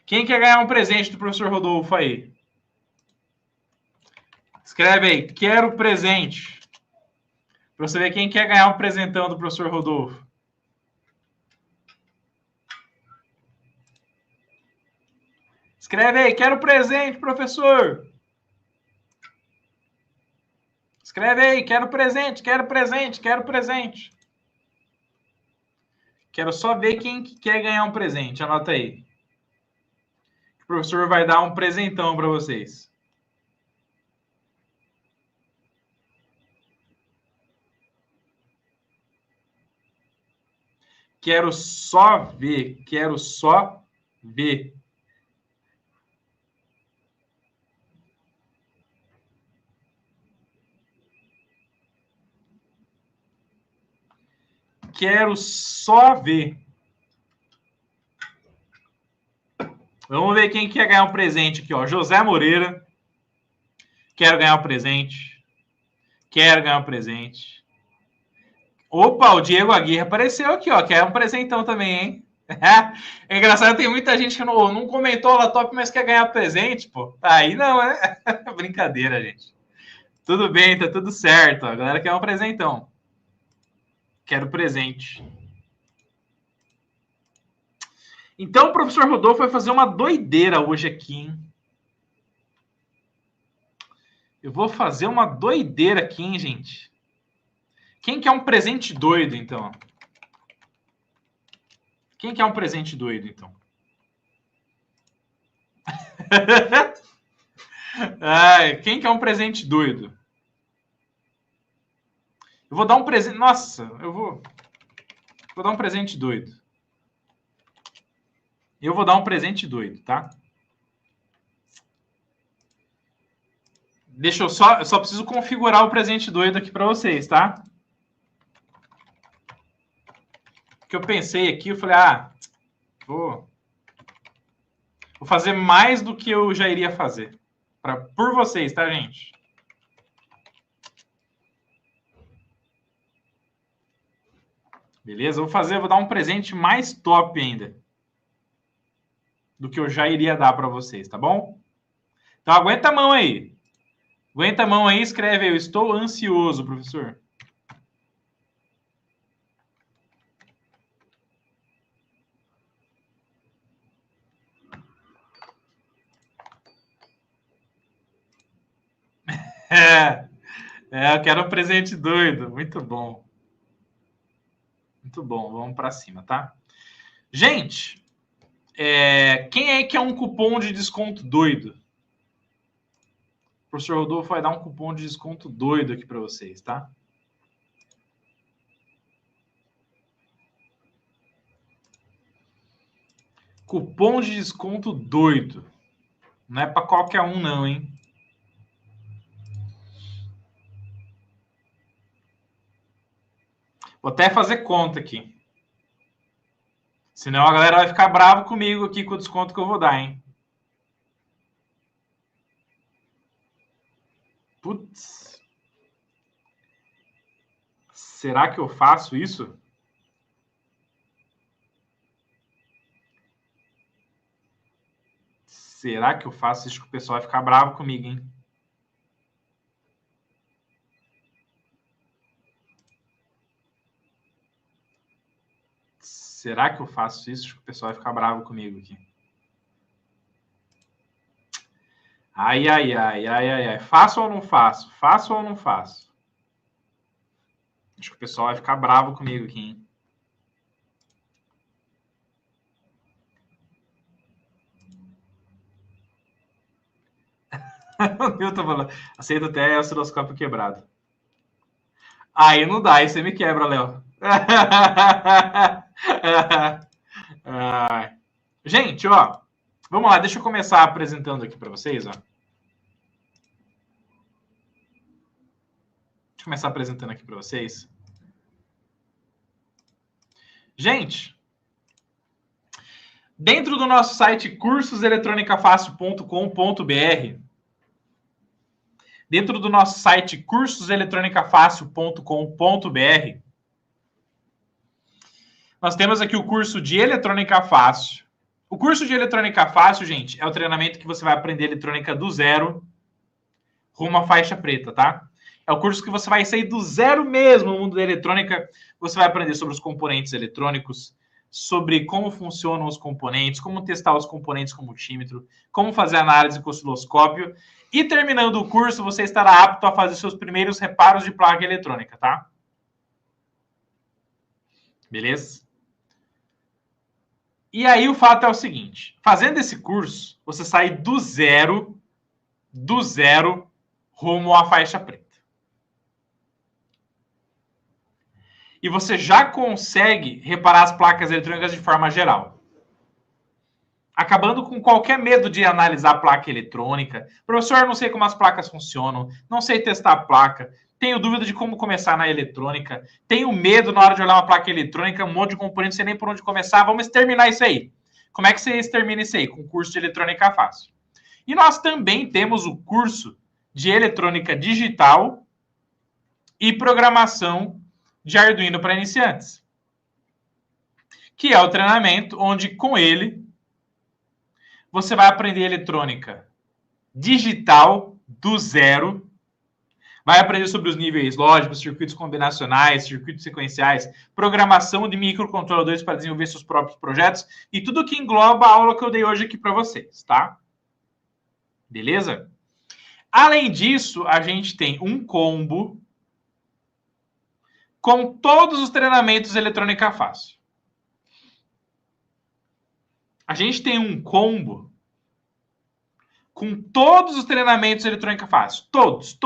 Quem quer ganhar um presente do professor Rodolfo aí? Escreve aí, quero presente. Para você ver quem quer ganhar um presentão do professor Rodolfo. Escreve aí, quero presente, professor. Escreve aí, quero presente, quero presente, quero presente. Quero só ver quem quer ganhar um presente. Anota aí. O professor vai dar um presentão para vocês. Quero só ver, quero só ver. Quero só ver. Vamos ver quem quer ganhar um presente aqui, ó. José Moreira. Quero ganhar um presente. Quero ganhar um presente. Opa, o Diego Aguirre apareceu aqui, ó. Quer um presentão também, hein? É engraçado, tem muita gente que não comentou lá top, mas quer ganhar presente, pô. Aí não, né? Brincadeira, gente. Tudo bem, tá tudo certo. A galera quer um presentão. Quero presente. Então, o professor Rodolfo vai fazer uma doideira hoje aqui, hein? Eu vou fazer uma doideira aqui, hein, gente? Quem quer um presente doido, então? Quem quer um presente doido, então? Ai, quem quer um presente doido? Eu vou dar um presente... Nossa, eu vou dar um presente doido. Eu vou dar um presente doido, tá? Deixa eu só preciso configurar o presente doido aqui para vocês, tá? Que eu pensei aqui, eu falei, vou fazer mais do que eu já iria fazer. Por vocês, tá, gente? Beleza? Vou dar um presente mais top ainda do que eu já iria dar para vocês, tá bom? Então aguenta a mão aí. Aguenta a mão aí, escreve aí. Eu estou ansioso, professor. Eu quero um presente doido. Muito bom. Muito bom. Vamos para cima, tá? Gente, quem é que é um cupom de desconto doido? professor Rodolfo vai dar um cupom de desconto doido aqui para vocês, tá? Cupom de desconto doido. Não é para qualquer um, não, hein? Vou até fazer conta aqui. Senão a galera vai ficar bravo comigo aqui com o desconto que eu vou dar, hein? Putz. Será que eu faço isso? Será que eu faço isso que o pessoal vai ficar bravo comigo, hein? Será que eu faço isso que o pessoal vai ficar bravo comigo aqui? Ai, ai, ai, ai, ai, ai. Faço ou não faço? Faço ou não faço? Acho que o pessoal vai ficar bravo comigo aqui, hein? O Nilton falou, aceita até osciloscópio quebrado. Aí não dá, aí você me quebra, Léo. Gente, ó, vamos lá, deixa eu começar apresentando aqui para vocês, ó. Deixa eu começar apresentando aqui para vocês. Gente, dentro do nosso site cursoseletronicafácil.com.br, dentro do nosso site cursoseletronicafácil.com.br, nós temos aqui o curso de Eletrônica Fácil. O curso de Eletrônica Fácil, gente, é o treinamento que você vai aprender eletrônica do zero rumo à faixa preta, tá? É o curso que você vai sair do zero mesmo no mundo da eletrônica. Você vai aprender sobre os componentes eletrônicos, sobre como funcionam os componentes, como testar os componentes com multímetro, como fazer análise com osciloscópio. E terminando o curso, você estará apto a fazer seus primeiros reparos de placa eletrônica, tá? Beleza? E aí o fato é o seguinte, fazendo esse curso, você sai do zero rumo à faixa preta. E você já consegue reparar as placas eletrônicas de forma geral. Acabando com qualquer medo de analisar a placa eletrônica. Professor, não sei como as placas funcionam, não sei testar a placa, tenho dúvida de como começar na eletrônica, tenho medo na hora de olhar uma placa eletrônica, um monte de componentes, não sei nem por onde começar. Vamos exterminar isso aí. Como é que você extermina isso aí? Com o curso de Eletrônica Fácil. E nós também temos o curso de Eletrônica Digital e Programação de Arduino para iniciantes, que é o treinamento onde, com ele, você vai aprender eletrônica digital do zero, vai aprender sobre os níveis lógicos, circuitos combinacionais, circuitos sequenciais, programação de microcontroladores para desenvolver seus próprios projetos e tudo que engloba a aula que eu dei hoje aqui para vocês, tá? Beleza? Além disso, a gente tem um combo com todos os treinamentos Eletrônica Fácil. A gente tem um combo com todos os treinamentos Eletrônica Fácil. Todos.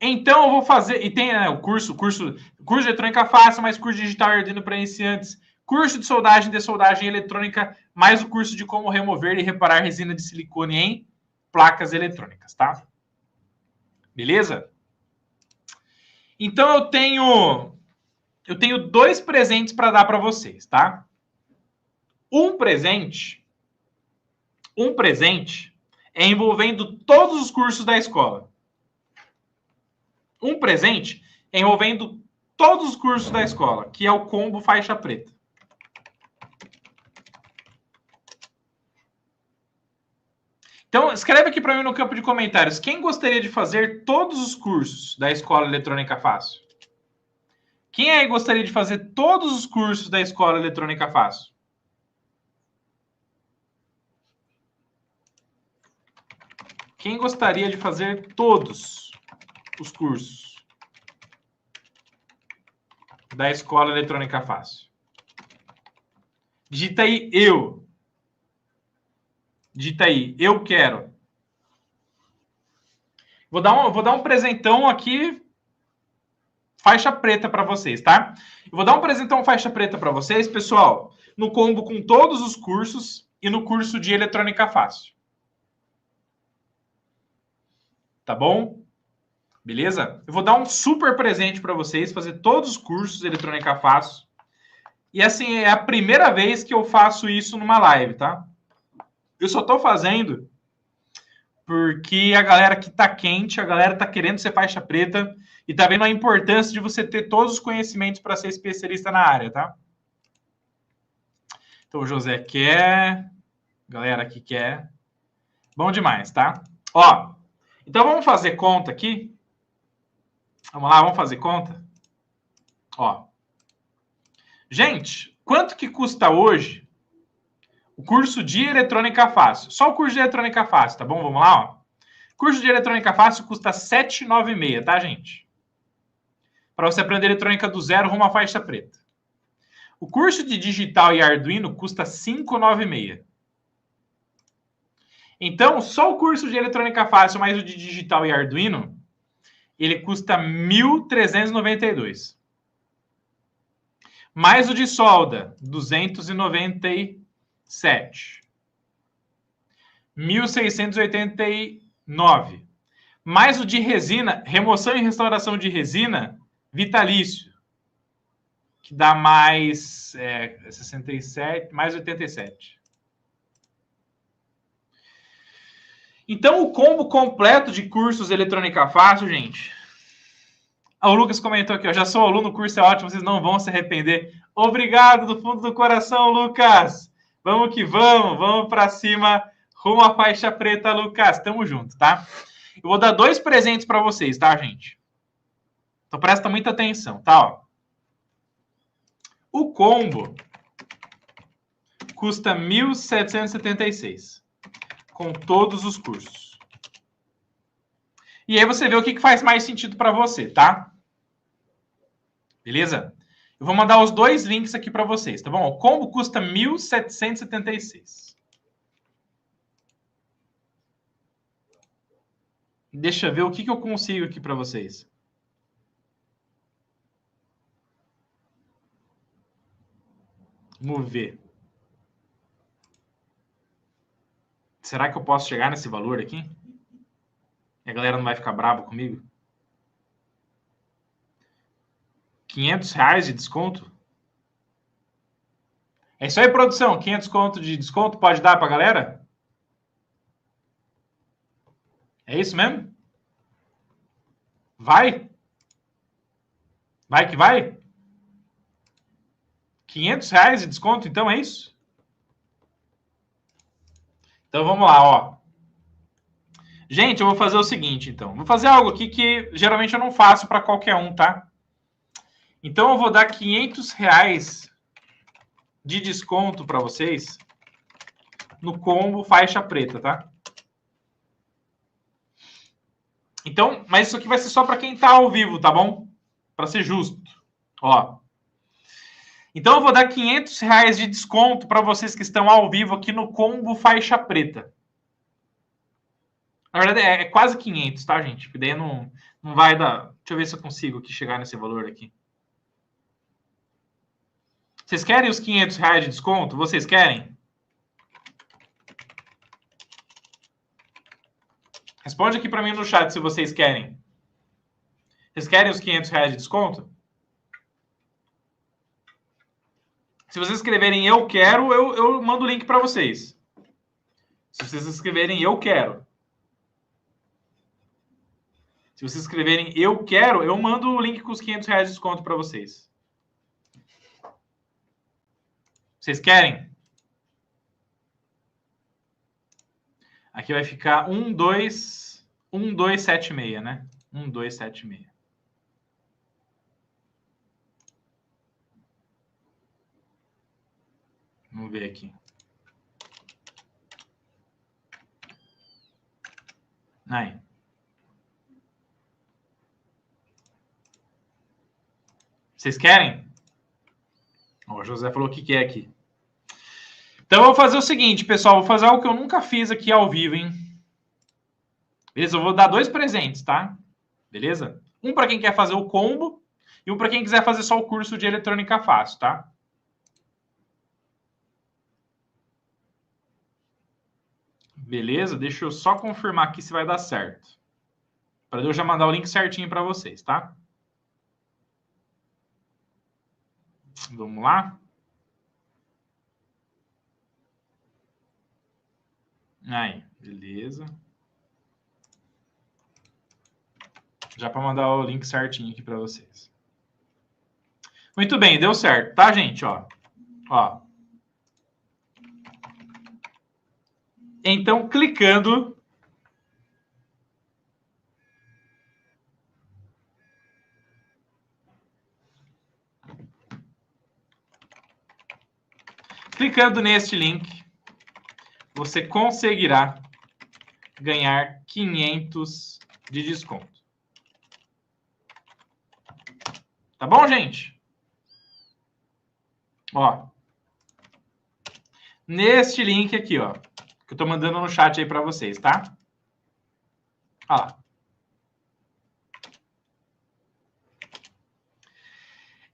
Então, eu vou fazer... E tem o curso de Eletrônica Fácil, mais curso digital Arduino para iniciantes, curso de soldagem eletrônica, mais o curso de como remover e reparar resina de silicone em placas eletrônicas, tá? Beleza? Então, eu tenho 2 presentes para dar para vocês, tá? Um presente é envolvendo todos os cursos da escola. Um presente é envolvendo todos os cursos da escola, que é o combo faixa preta. Então, escreve aqui para mim no campo de comentários. Quem gostaria de fazer todos os cursos da Escola Eletrônica Fácil? Quem aí gostaria de fazer todos os cursos da Escola Eletrônica Fácil? Quem gostaria de fazer todos os cursos da Escola Eletrônica Fácil? Digita aí eu. Digita aí, eu quero. Vou dar um presentão aqui, faixa preta para vocês, tá? Eu vou dar um presentão faixa preta para vocês, pessoal, no combo com todos os cursos e no curso de eletrônica fácil. Tá bom? Beleza? Eu vou dar um super presente para vocês, fazer todos os cursos de eletrônica fácil. E assim, é a primeira vez que eu faço isso numa live, tá? Eu só tô fazendo porque a galera que tá quente, a galera tá querendo ser faixa preta e tá vendo a importância de você ter todos os conhecimentos para ser especialista na área, tá? Então o José quer, galera aqui quer. Bom demais, tá? Ó, então vamos fazer conta aqui. Vamos lá, vamos fazer conta. Ó. Gente, quanto que custa hoje o curso de eletrônica fácil? Só o curso de eletrônica fácil, tá bom? Vamos lá, ó. O curso de eletrônica fácil custa R$ 796, tá, gente? Para você aprender eletrônica do zero rumo à faixa preta. O curso de digital e Arduino custa R$ 596. Então, só o curso de eletrônica fácil mais o de digital e Arduino, ele custa R$ 1.392. Mais o de solda, R$ 297. R$ 1.689. Mais o de resina, remoção e restauração de resina, vitalício, que dá mais 67, mais 87. Então, o combo completo de cursos eletrônica fácil, gente. O Lucas comentou aqui, ó, já sou aluno, o curso é ótimo, vocês não vão se arrepender. Obrigado do fundo do coração, Lucas. Vamos que vamos para cima, rumo à faixa preta, Lucas. Tamo junto, tá? Eu vou dar 2 presentes para vocês, tá, gente? Então presta muita atenção, tá? Ó. O combo custa R$ 1.776, com todos os cursos. E aí você vê o que faz mais sentido para você, tá? Beleza? Eu vou mandar os 2 links aqui para vocês, tá bom? O combo custa R$ 1.776. Deixa eu ver o que eu consigo aqui para vocês. Vamos ver. Será que eu posso chegar nesse valor aqui? E a galera não vai ficar brava comigo? R$ 500 de desconto? É isso aí, produção. 500 conto de desconto pode dar para a galera? É isso mesmo? Vai? Vai que vai? R$ 500 de desconto, então é isso? Então vamos lá, ó. Gente, eu vou fazer o seguinte, então. Vou fazer algo aqui que geralmente eu não faço para qualquer um, tá? Então eu vou dar R$ 500 de desconto para vocês no combo faixa preta, tá? Então, mas isso aqui vai ser só para quem está ao vivo, tá bom? Para ser justo. Ó. Então eu vou dar R$ 500 de desconto para vocês que estão ao vivo aqui no combo faixa preta. Na verdade é quase 500, tá, gente? Porque daí não vai dar. Deixa eu ver se eu consigo aqui chegar nesse valor aqui. Vocês querem os R$ 500 de desconto? Vocês querem? Responde aqui para mim no chat se vocês querem. Vocês querem os R$ 500 de desconto? Se vocês escreverem eu quero, eu mando o link para vocês. Se vocês escreverem eu quero. Se vocês escreverem eu quero, eu mando o link com os R$ 500 de desconto para vocês. Vocês querem? Aqui vai ficar 1276, né? 1276. Vamos ver aqui. Aí. Vocês querem? O José falou o que quer aqui. Então, eu vou fazer o seguinte, pessoal. Vou fazer algo que eu nunca fiz aqui ao vivo, hein? Beleza? Eu vou dar 2 presentes, tá? Beleza? Um para quem quer fazer o combo e um para quem quiser fazer só o curso de eletrônica fácil, tá? Beleza? Deixa eu só confirmar aqui se vai dar certo. Para eu já mandar o link certinho para vocês, tá? Vamos lá. Aí, beleza. Já para mandar o link certinho aqui para vocês. Muito bem, deu certo, tá, gente? Ó. Então, clicando... Clicando neste link, você conseguirá ganhar 500 de desconto. Tá bom, gente? Ó. Neste link aqui, ó. Que eu tô mandando no chat aí para vocês, tá? Ó lá.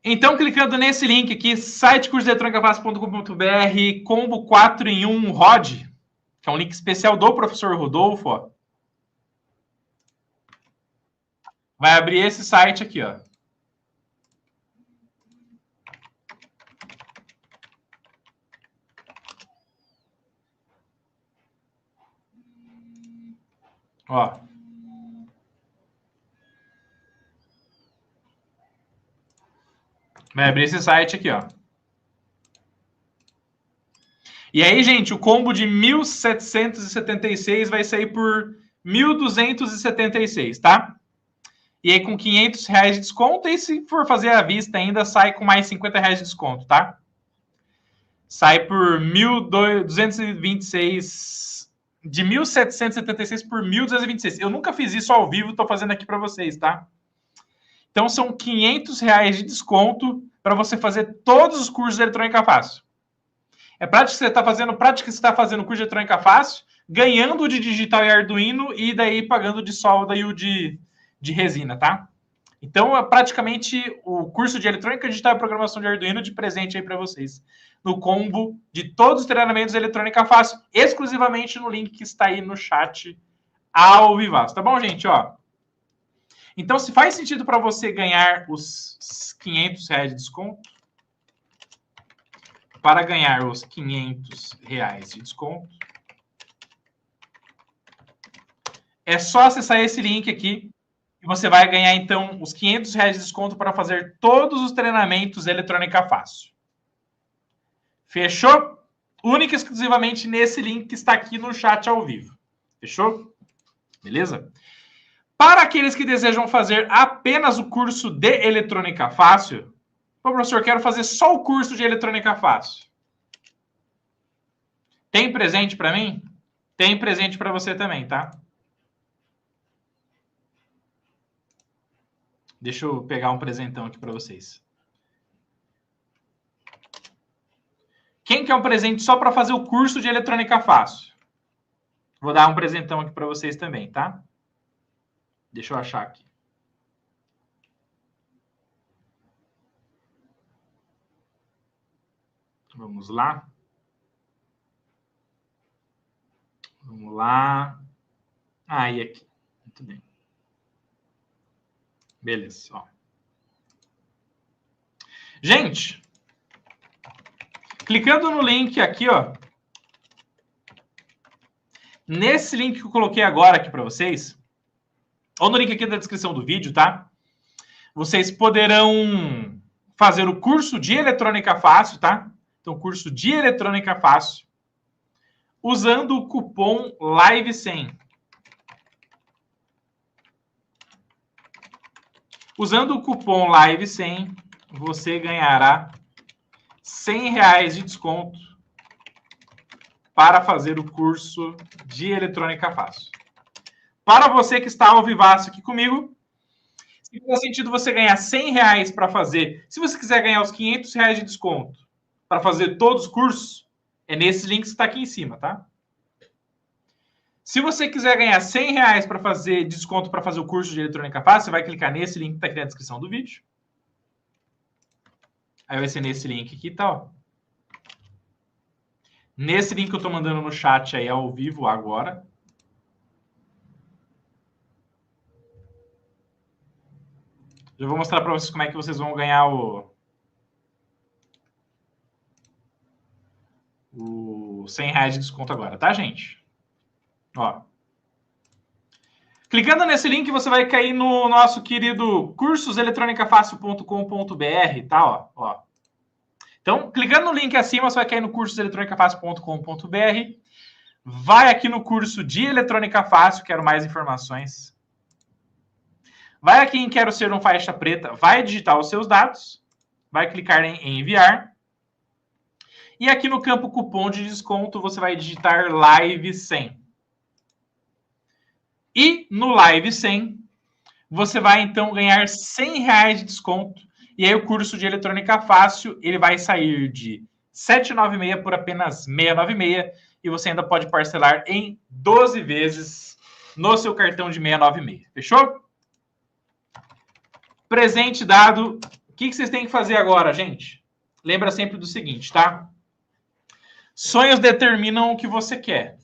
Então, clicando nesse link aqui, site cursoeletronicafácil.com.br, combo 4 em 1 ROD, que é um link especial do professor Rodolfo, ó. Vai abrir esse site aqui, ó. Ó. Vai abrir esse site aqui, ó. E aí, gente, o combo de 1.776 vai sair por 1.276, tá? E aí, com 500 reais de desconto, e se for fazer à vista ainda, sai com mais 50 reais de desconto, tá? Sai por 1.226, de 1.776 por 1.226. Eu nunca fiz isso ao vivo, tô fazendo aqui para vocês, tá? Então, são 500 reais de desconto para você fazer todos os cursos de eletrônica fácil. É prática que você está fazendo, curso de eletrônica fácil, ganhando o de digital e Arduino e daí pagando de solda e o de resina, tá? Então, é praticamente o curso de eletrônica digital e programação de Arduino de presente aí para vocês. No combo de todos os treinamentos de eletrônica fácil, exclusivamente no link que está aí no chat ao vivo. Tá bom, gente? Ó. Então, se faz sentido para você ganhar os 500 reais de desconto, para ganhar os 500 reais de desconto, é só acessar esse link aqui e você vai ganhar, então, os 500 reais de desconto para fazer todos os treinamentos eletrônica fácil. Fechou? Única e exclusivamente nesse link que está aqui no chat ao vivo. Fechou? Beleza? Para aqueles que desejam fazer apenas o curso de eletrônica fácil, pô, professor, quero fazer só o curso de eletrônica fácil. Tem presente para mim? Tem presente para você também, tá? Deixa eu pegar um presentão aqui para vocês. Quem quer um presente só para fazer o curso de eletrônica fácil? Vou dar um presentão aqui para vocês também, tá? Deixa eu achar aqui. Vamos lá. Vamos lá. Aí, aqui. Muito bem. Beleza, ó. Gente, clicando no link aqui, ó. Nesse link que eu coloquei agora aqui para vocês, ou no link aqui da descrição do vídeo, tá? Vocês poderão fazer o curso de eletrônica fácil, tá? Então, curso de eletrônica fácil, usando o cupom LIVE100. Usando o cupom LIVE100, você ganhará 100 reais de desconto para fazer o curso de eletrônica fácil. Para você que está ao vivaço aqui comigo, se fizer sentido você ganhar 100 reais para fazer, se você quiser ganhar os 500 reais de desconto para fazer todos os cursos, É nesse link que está aqui em cima, tá? Se você quiser ganhar R$100 para fazer desconto para fazer o curso de eletrônica fácil, você vai clicar nesse link que está aqui na descrição do vídeo. Aí vai ser nesse link aqui, tá? Ó. Nesse link que eu estou mandando no chat aí ao vivo agora. Já vou mostrar para vocês como é que vocês vão ganhar o R$100 de desconto agora, tá, gente? Ó. Clicando nesse link, você vai cair no nosso querido cursoseletronicafácil.com.br, tá? Ó. Então, clicando no link acima, você vai cair no cursoseletronicafácil.com.br. Vai aqui no curso de Eletrônica Fácil, quero mais informações. Vai aqui em Quero Ser um Faixa Preta, vai digitar os seus dados, vai clicar em enviar. E aqui no campo cupom de desconto, você vai digitar Live 100. E no Live 100, você vai então ganhar R$100 de desconto. E aí o curso de Eletrônica Fácil, ele vai sair de R$ 796 por apenas R$ 696. E você ainda pode parcelar em 12 vezes no seu cartão de 696. Fechou? Presente dado. O que vocês têm que fazer agora, gente? Lembra sempre do seguinte, tá? Sonhos determinam o que você quer,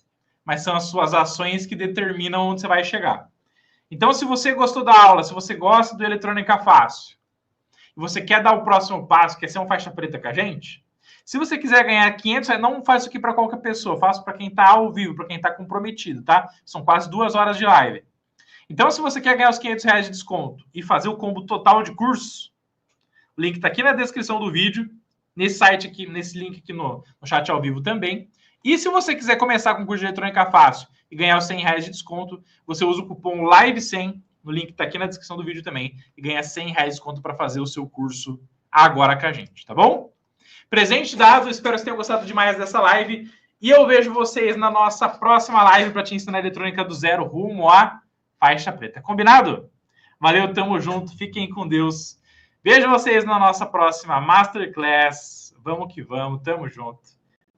mas são as suas ações que determinam onde você vai chegar. Então, se você gostou da aula, se você gosta do Eletrônica Fácil, e você quer dar o próximo passo, quer ser um faixa preta com a gente, se você quiser ganhar R$500, não faz isso aqui para qualquer pessoa, faça para quem está ao vivo, para quem está comprometido, tá? São quase 2 horas de live. Então, se você quer ganhar os R$500 de desconto e fazer o combo total de curso, o link está aqui na descrição do vídeo, nesse site aqui, nesse link aqui no chat ao vivo também. E se você quiser começar com o curso de Eletrônica Fácil e ganhar os R$100 de desconto, você usa o cupom LIVE100, no link que está aqui na descrição do vídeo também, e ganha R$100 de desconto para fazer o seu curso agora com a gente, tá bom? Presente dado, espero que vocês tenham gostado demais dessa live. E eu vejo vocês na nossa próxima live para te ensinar eletrônica do zero rumo à faixa preta. Combinado? Valeu, tamo junto, fiquem com Deus. Vejo vocês na nossa próxima Masterclass. Vamos que vamos, tamo junto.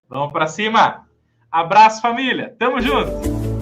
Vamos para cima. Abraço, família. Tamo junto.